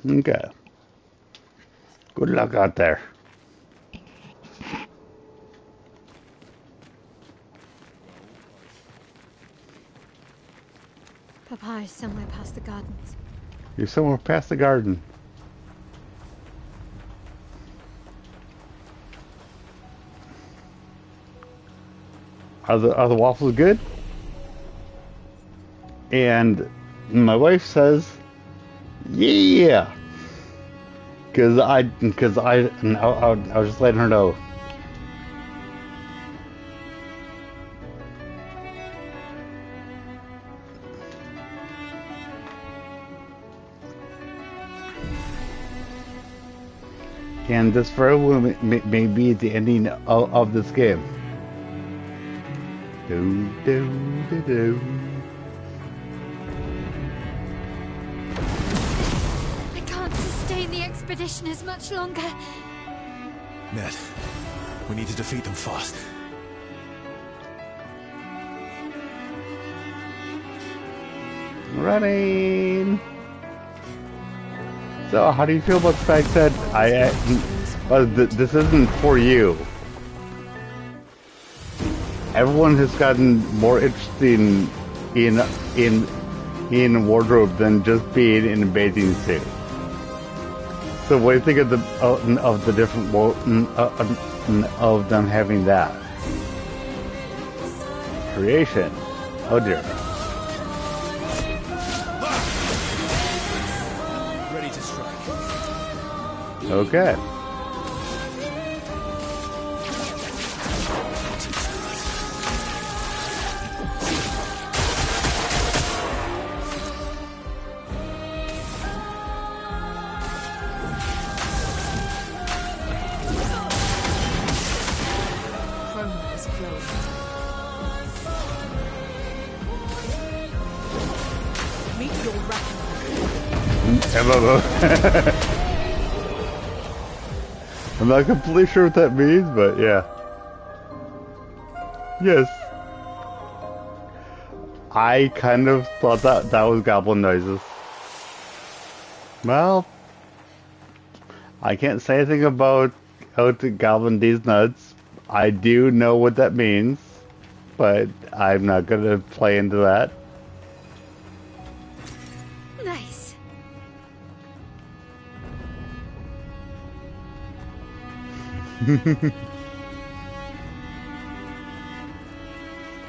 Okay. Good luck out there. Papa is somewhere past the gardens. You're somewhere past the garden. Are the waffles good? And my wife says, yeah. Cause I was just letting her know. And this very well may be the ending of this game. Do do do do. I can't sustain the expeditioners much longer. Ned, we need to defeat them fast. Running. So, how do you feel about the fact that this isn't for you? Everyone has gotten more interesting in wardrobe than just being in a bathing suit. So, what do you think of the different of them having that creation? Oh dear. Okay. Chroma is flowing. Meet your reckoning. I'm not completely sure what that means, but yeah. Yes. I kind of thought that was goblin noises. Well, I can't say anything about how to goblin these nuts. I do know what that means, but I'm not gonna play into that. Nice.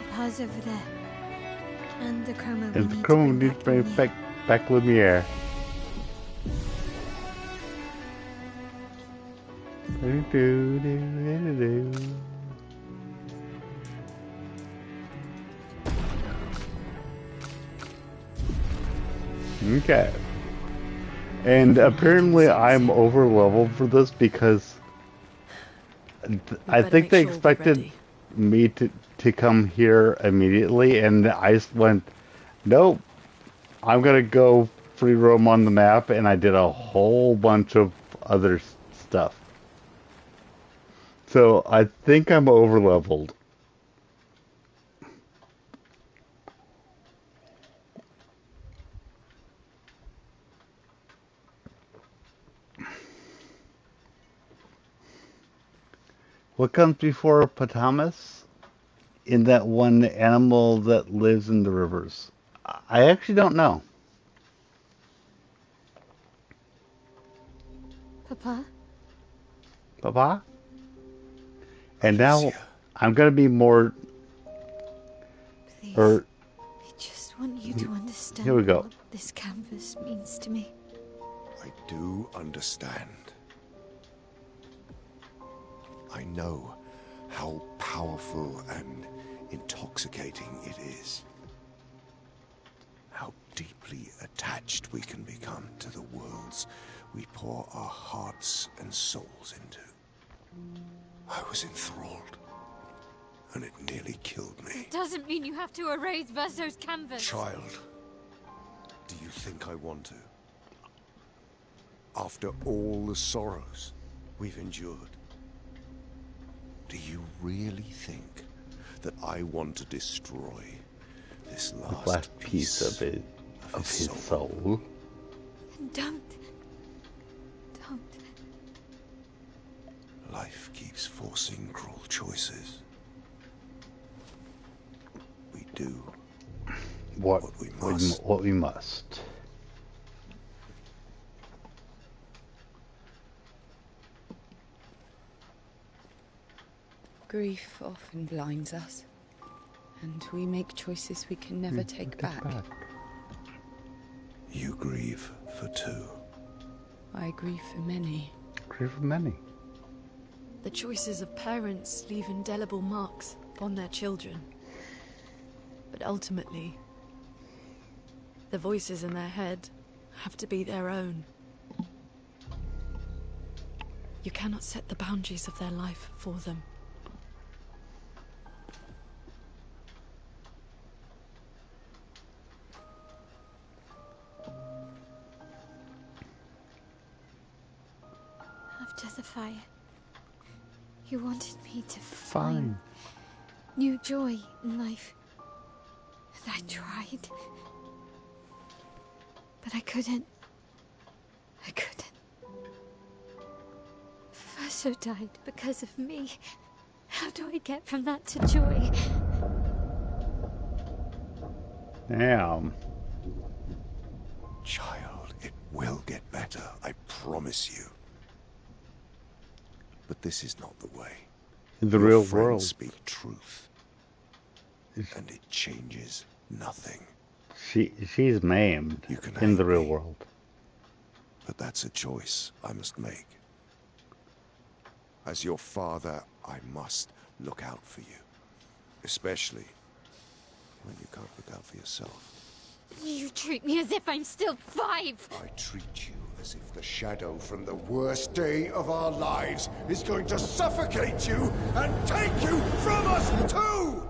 Papa's over there. And the chroma we And the need chroma to needs to bring Lumiere. back Lumiere. Okay. And apparently I'm over leveled for this because I think they expected me to come here immediately, and I just went, nope, I'm gonna go free roam on the map, and I did a whole bunch of other stuff. So I think I'm over leveled. What comes before Potamus? In that one animal that lives in the rivers? I actually don't know. Papa? Papa? And now I'm gonna be more. Please. Or I just want you to understand here we go. what this canvas means to me. I do understand. I know how powerful and intoxicating it is. How deeply attached we can become to the worlds we pour our hearts and souls into. I was enthralled, and it nearly killed me. It doesn't mean you have to erase Verso's canvas. Child, do you think I want to? After all the sorrows we've endured, do you really think that I want to destroy this last piece of his soul. Don't. won't. Life keeps forcing cruel choices. We do What we must. what we must. Grief often blinds us, and we make choices we can never take back. You grieve for two. I grieve for many. Grieve for many. The choices of parents leave indelible marks upon their children. But ultimately, the voices in their head have to be their own. You cannot set the boundaries of their life for them. After the fire, you wanted me to Fine. find new joy in life. And I tried. But I couldn't. I couldn't. Faso died because of me. How do I get from that to joy? Damn. Child, it will get better, I promise you. But this is not the way. In the Your real friends world. speak truth. And it changes nothing. She's maimed You can in hate the real me. world. But that's a choice I must make. As your father, I must look out for you. Especially when you can't look out for yourself. You treat me as if I'm still 5. I treat you as if the shadow from the worst day of our lives is going to suffocate you and take you from us too!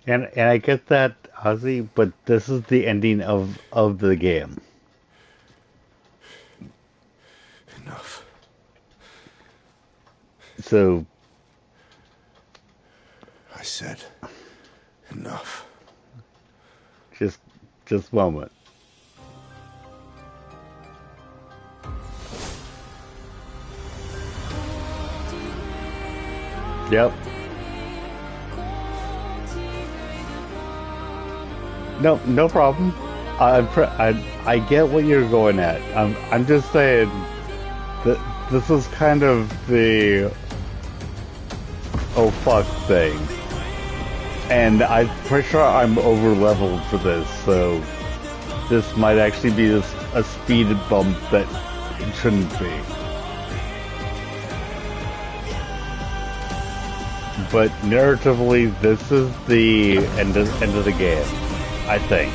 And I get that, Ozzy, but this is the ending of the game. Enough. So I said enough. just a moment. Yep. No problem. I get what you're going at. I'm just saying that this is kind of the oh fuck thing, and I'm pretty sure I'm over leveled for this, so this might actually be a speed bump that it shouldn't be. But narratively, this is the end of the game, I think.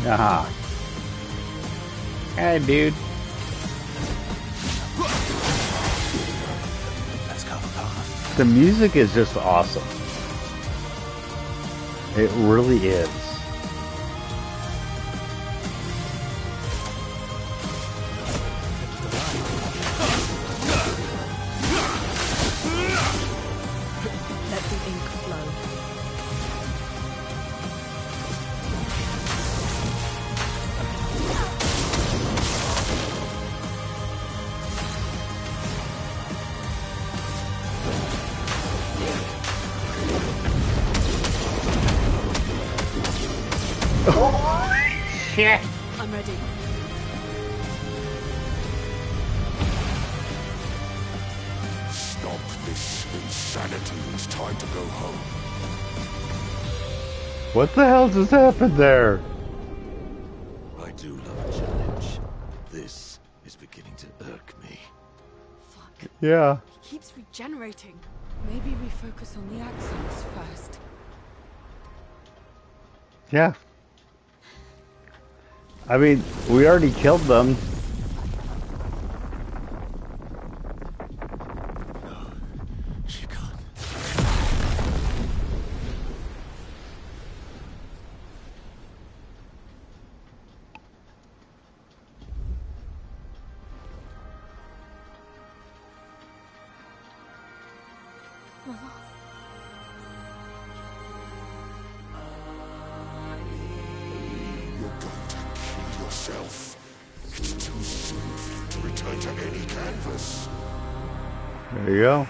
Aha. Hey, dude. Let's cover path. The music is just awesome. It really is. Let the ink flow. Shit. I'm ready. Stop this insanity. It's time to go home. What the hell just happened there? I do love a challenge. This is beginning to irk me. Fuck. Yeah. He keeps regenerating. Maybe we focus on the accents first. Yeah. I mean, we already killed them. She can't. yourself. Too soon to return to any canvas. There you go.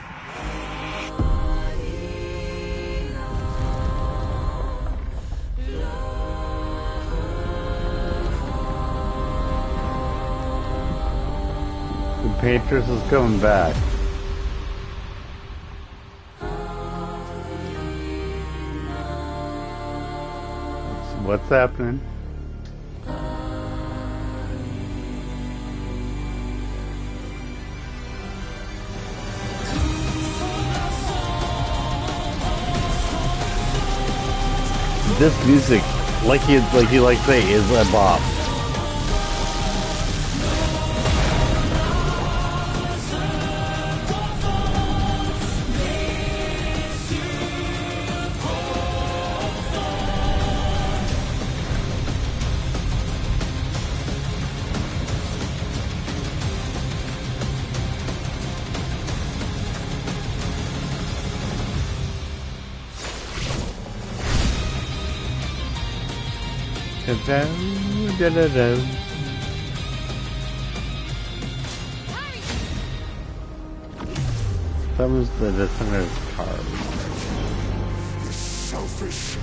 The Patriots is coming back. What's happening? This music, like you say, is a bop. Someone's the car. Selfish.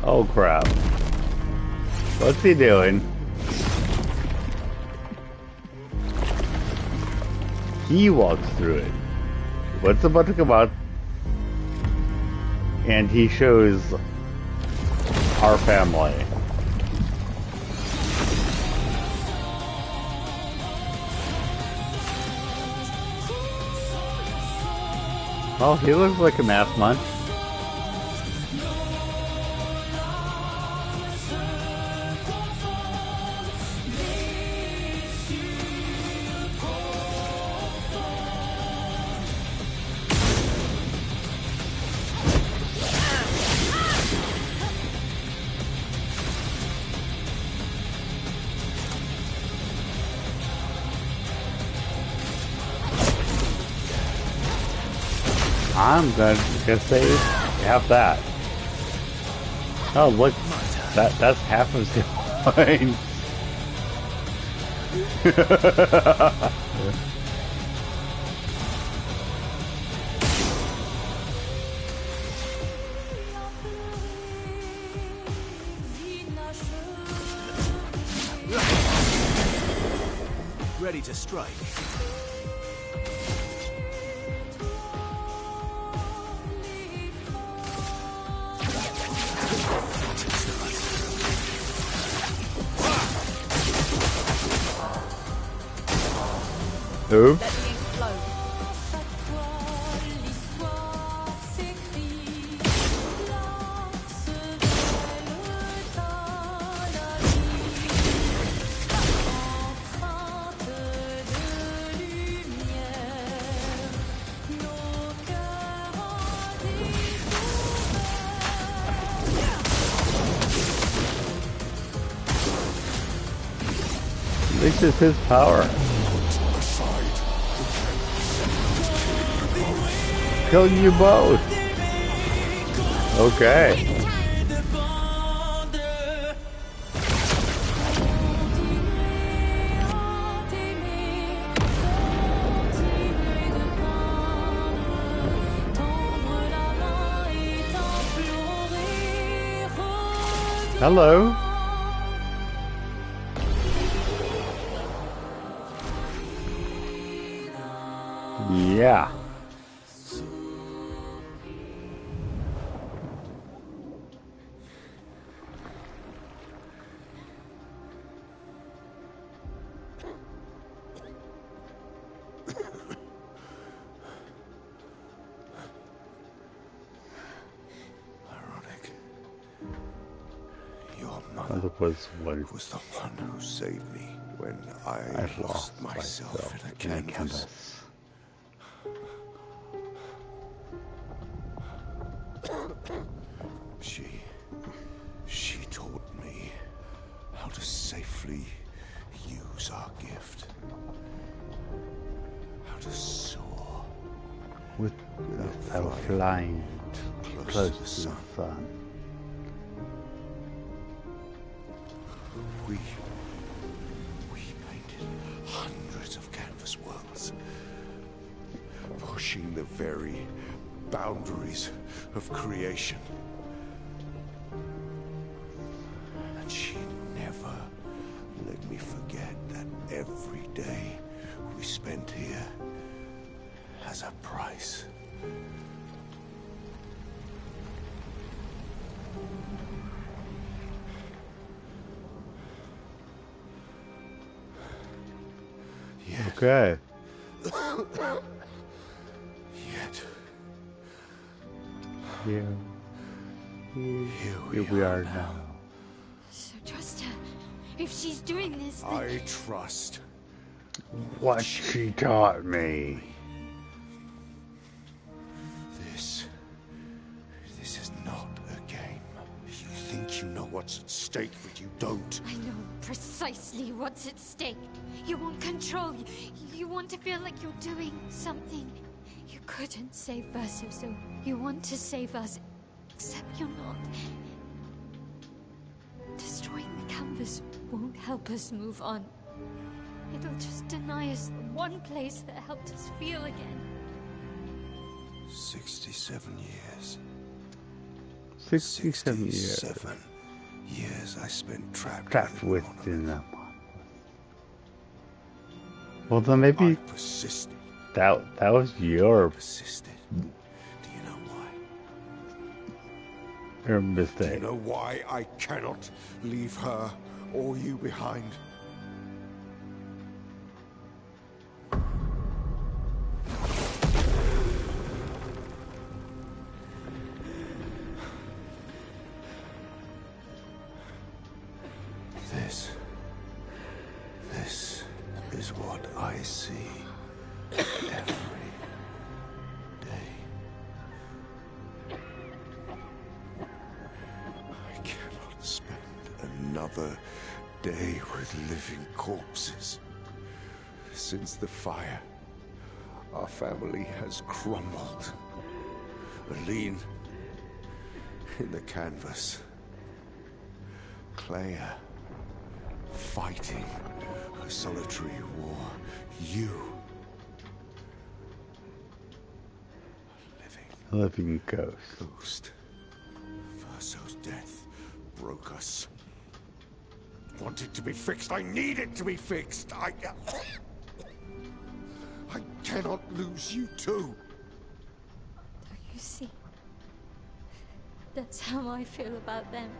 Oh crap. What's he doing? He walks through it. What's about to come out? And he shows our family. Oh, he looks like a math munch. I'm gonna say have that. Oh look, that's half of the line. Ready to strike. Oops. This is his power. Kill you both. Okay. Hello. Yeah. Was the one who saved me when I lost myself in a canvas. She taught me how to safely use our gift. How to soar without flying close to the sun. We painted hundreds of canvas worlds, pushing the very boundaries of creation. And she never let me forget that every day we spent here has a price. Okay. Yet Here here we are now. So trust her. If she's doing this, then... I trust. What she taught me. This is not a game. You think you know what's at stake, but you don't. I know precisely what's at stake. You want control. You want to feel like you're doing something. You couldn't save Verso, so you want to save us. Except you're not. Destroying the canvas won't help us move on. It'll just deny us the one place that helped us feel again. 67 years. 67 years. 67 years I spent Trapped within within that monolith. Well, then maybe I persisted. that was your Persisted. Do you know why? your Do you mistake. know why I cannot leave her or you behind? This is what I see every day. I cannot spend another day with living corpses. Since the fire, our family has crumbled. Aline in the canvas. Claire fighting a solitary war. You A living ghost. ghost. Verso's death broke us. Wanted to be fixed. I need it to be fixed. I cannot lose you too. Don't you see? That's how I feel about them.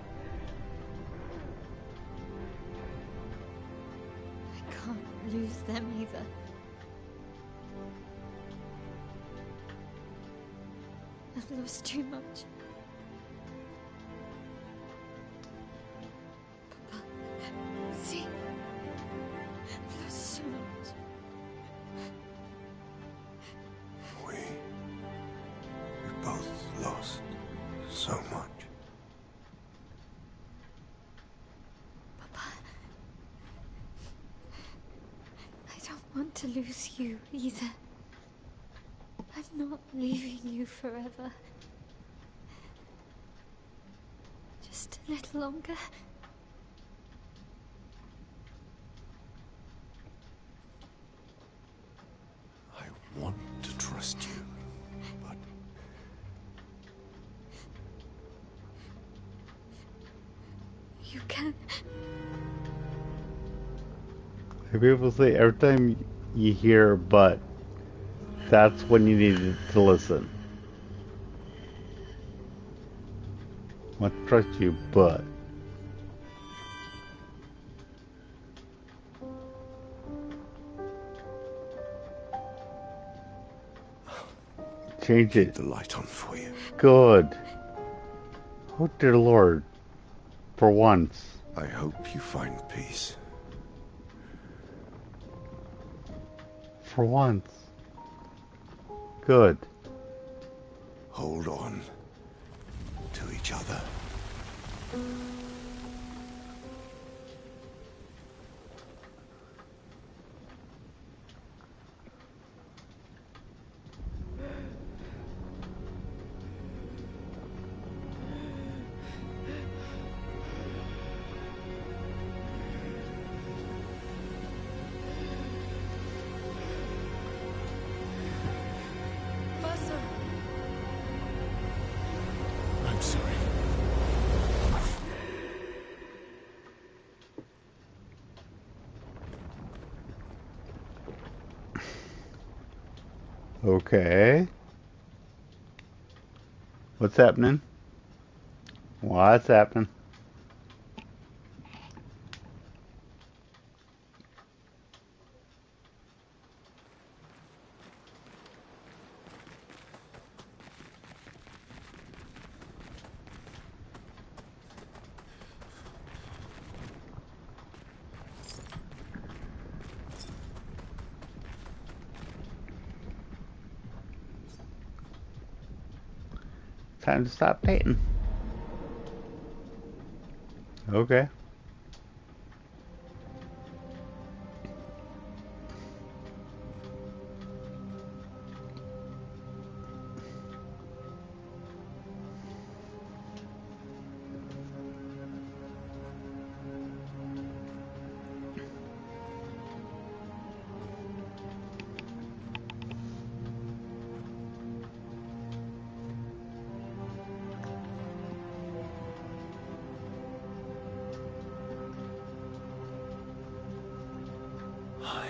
I can't lose them either. I've lost too much. Papa, see? I've lost so much. We both lost so much. Papa, I don't want to lose you either. I'm not leaving you forever. Just a little longer. I want to trust you, but You can. People say every time you hear "but," that's when you need to listen. I want to trust you, but change keep it. the light on for you. Good. Oh dear Lord. For once. I hope you find peace. For once. Good. Hold on to each other. Okay. What's happening? What's happening? Time to stop painting. Okay. Hi.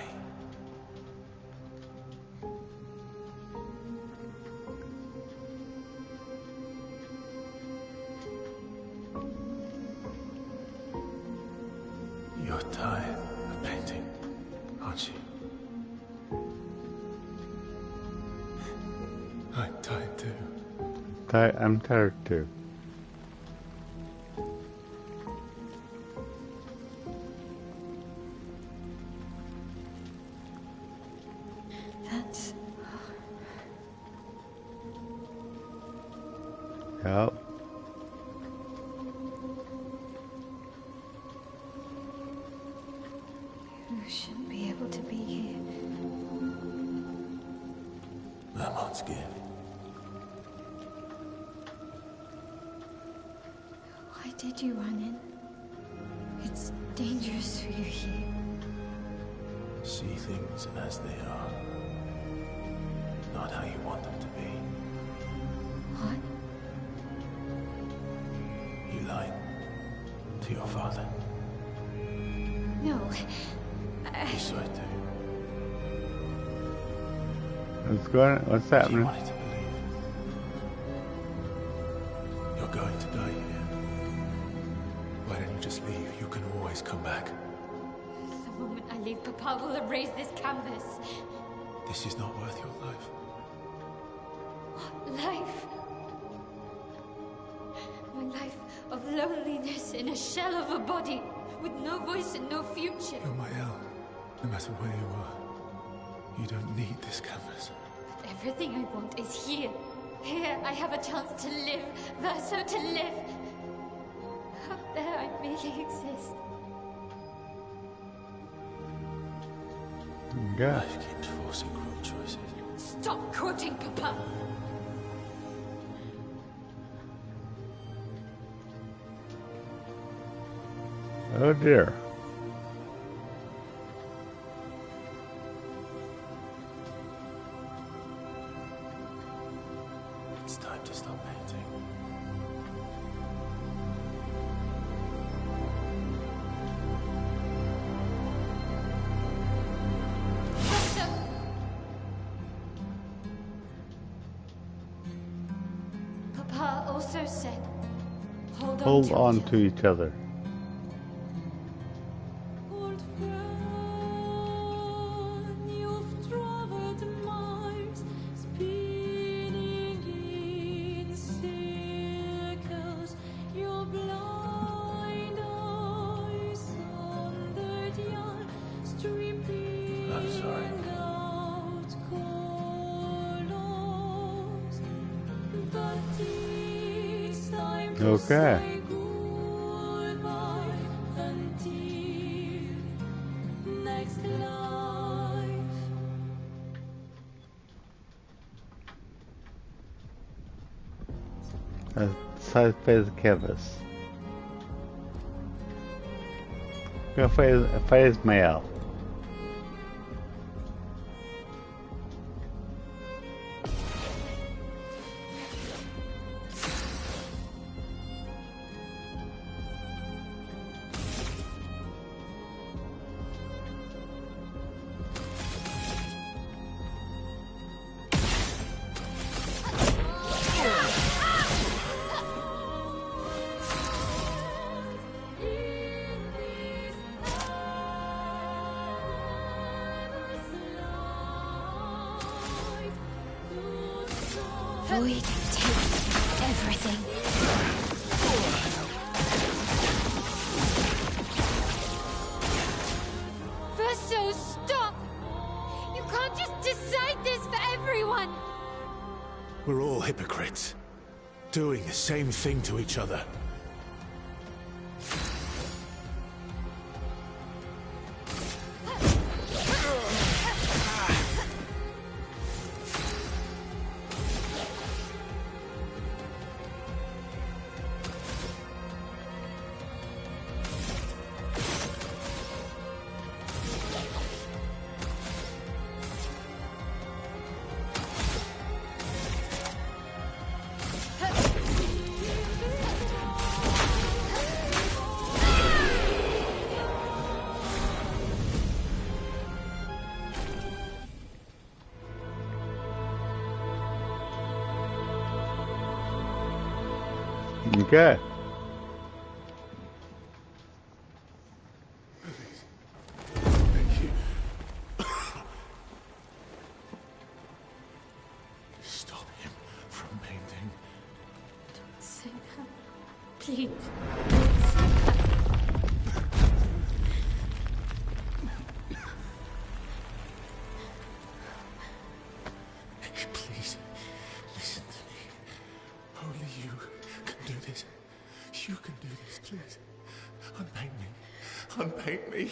You're tired of painting, aren't you? I'm tired too. I'm tired too. That's... Yep. You shouldn't be able to be here. Lamont's gift. Why did you run in? It's dangerous for you here. See things as they are. Not how you want them to be. What? You lied to your father. No. You saw it too. What's You happening? wanted to believe. You're going to die here. Why don't you just leave? You can always come back. The moment I leave, Papa will erase this canvas. This is not worth your life. Life. My life of loneliness in a shell of a body, with no voice and no future. You're my Elle. No matter where you are, you don't need this canvas. Everything I want is here. Here I have a chance to live, Verso to live. Up there I really exist. Yeah. Life keeps forcing cruel choices. Stop quoting Papa. Oh dear. It's time to stop painting. Verso! Papa also said, Hold on to each other. Old friend, you've traveled miles, spinning in circles. Your blind eyes on the dial, stripping I'm sorry. out colors. But it's time to Okay. say goodbye until next life. Side phase canvas. Gonna phase mail. void take everything. Verso, stop! You can't just decide this for everyone! We're all hypocrites, doing the same thing to each other. Okay. Stop him from painting. Don't say that. Please. Don't say that. Please, listen to me. Only you can do this. You can do this, please. Unpaint me. Unpaint me.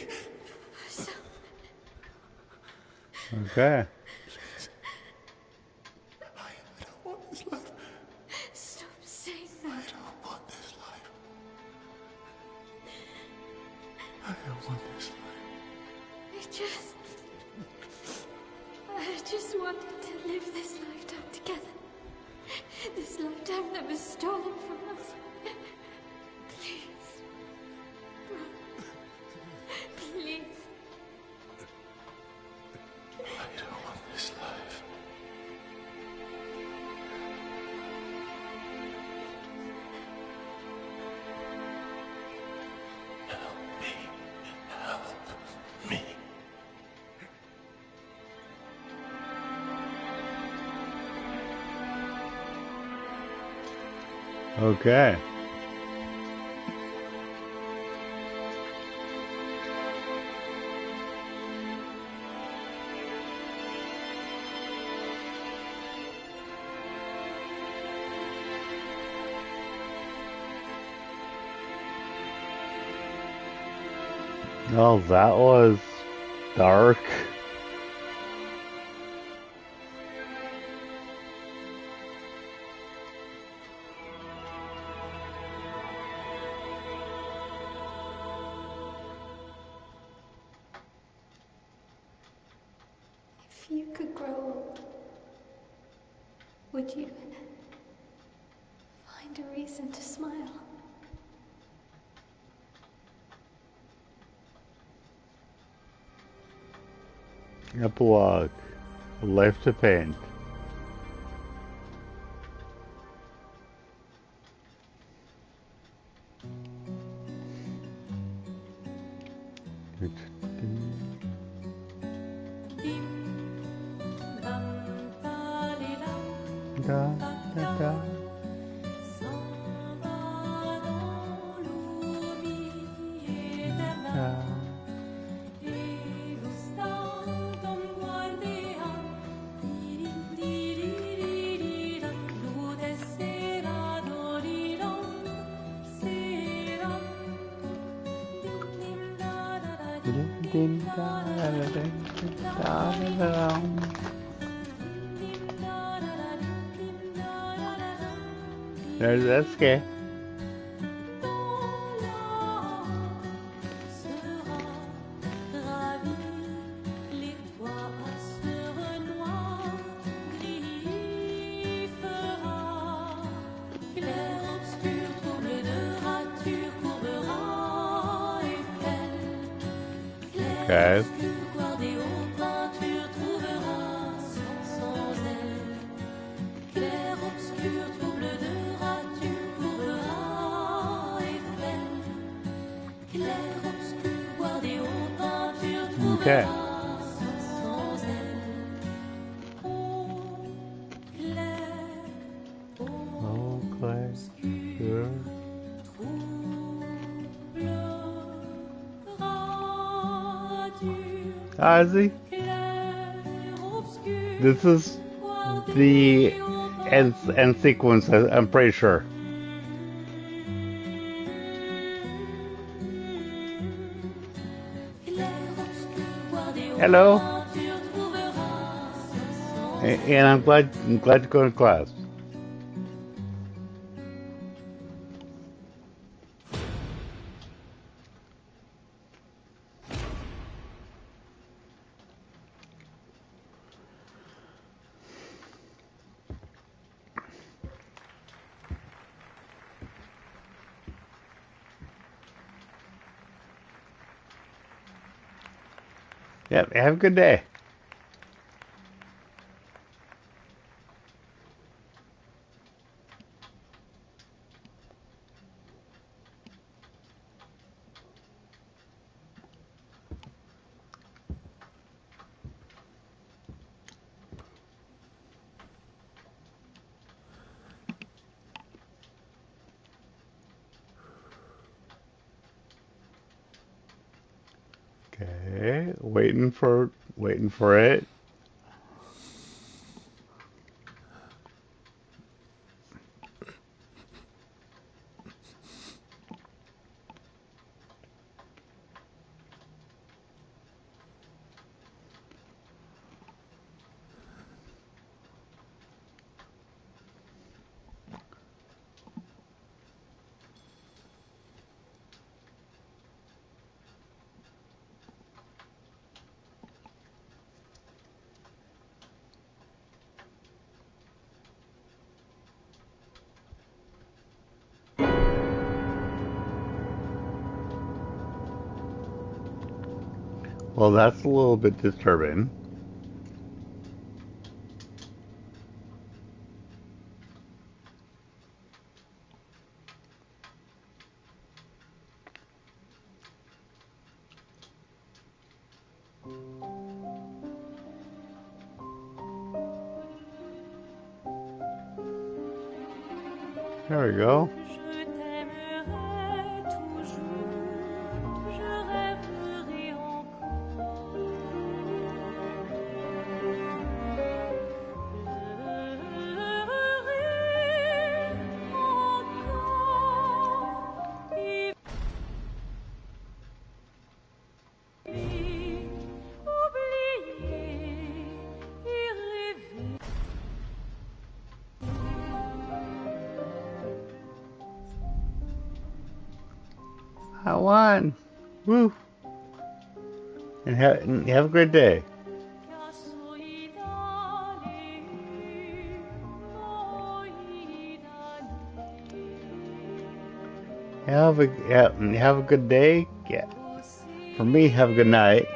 Okay. I don't want this life. Stop saying I that. don't want this life. I don't want this life. I just wanted to live this lifetime together. This lifetime that was stolen from us. Please. Please. I don't want this life. Help me. Help me. Okay. Oh, that was dark. If you could grow old, would you find a reason to smile? Epilogue. Life to paint. Da, da, da. Da. Din, da, da, da, da, da, da, da. There's Eske. Okay. Okay. Ozzy. This is the end sequence, I'm pretty sure. Hello. And I'm glad to go to class. Yep, have a good day. Okay, waiting for it. Well, that's a little bit disturbing. There we go. I won. Woo. And have a great day. Have a good day. Yeah. For me, have a good night.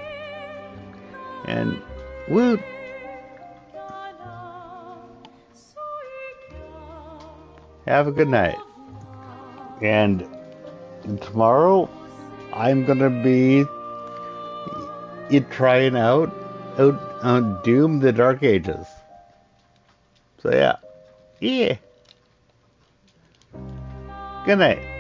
And woo. Have a good night. And tomorrow, I'm gonna be trying out Doom: The Dark Ages. So yeah. Good night.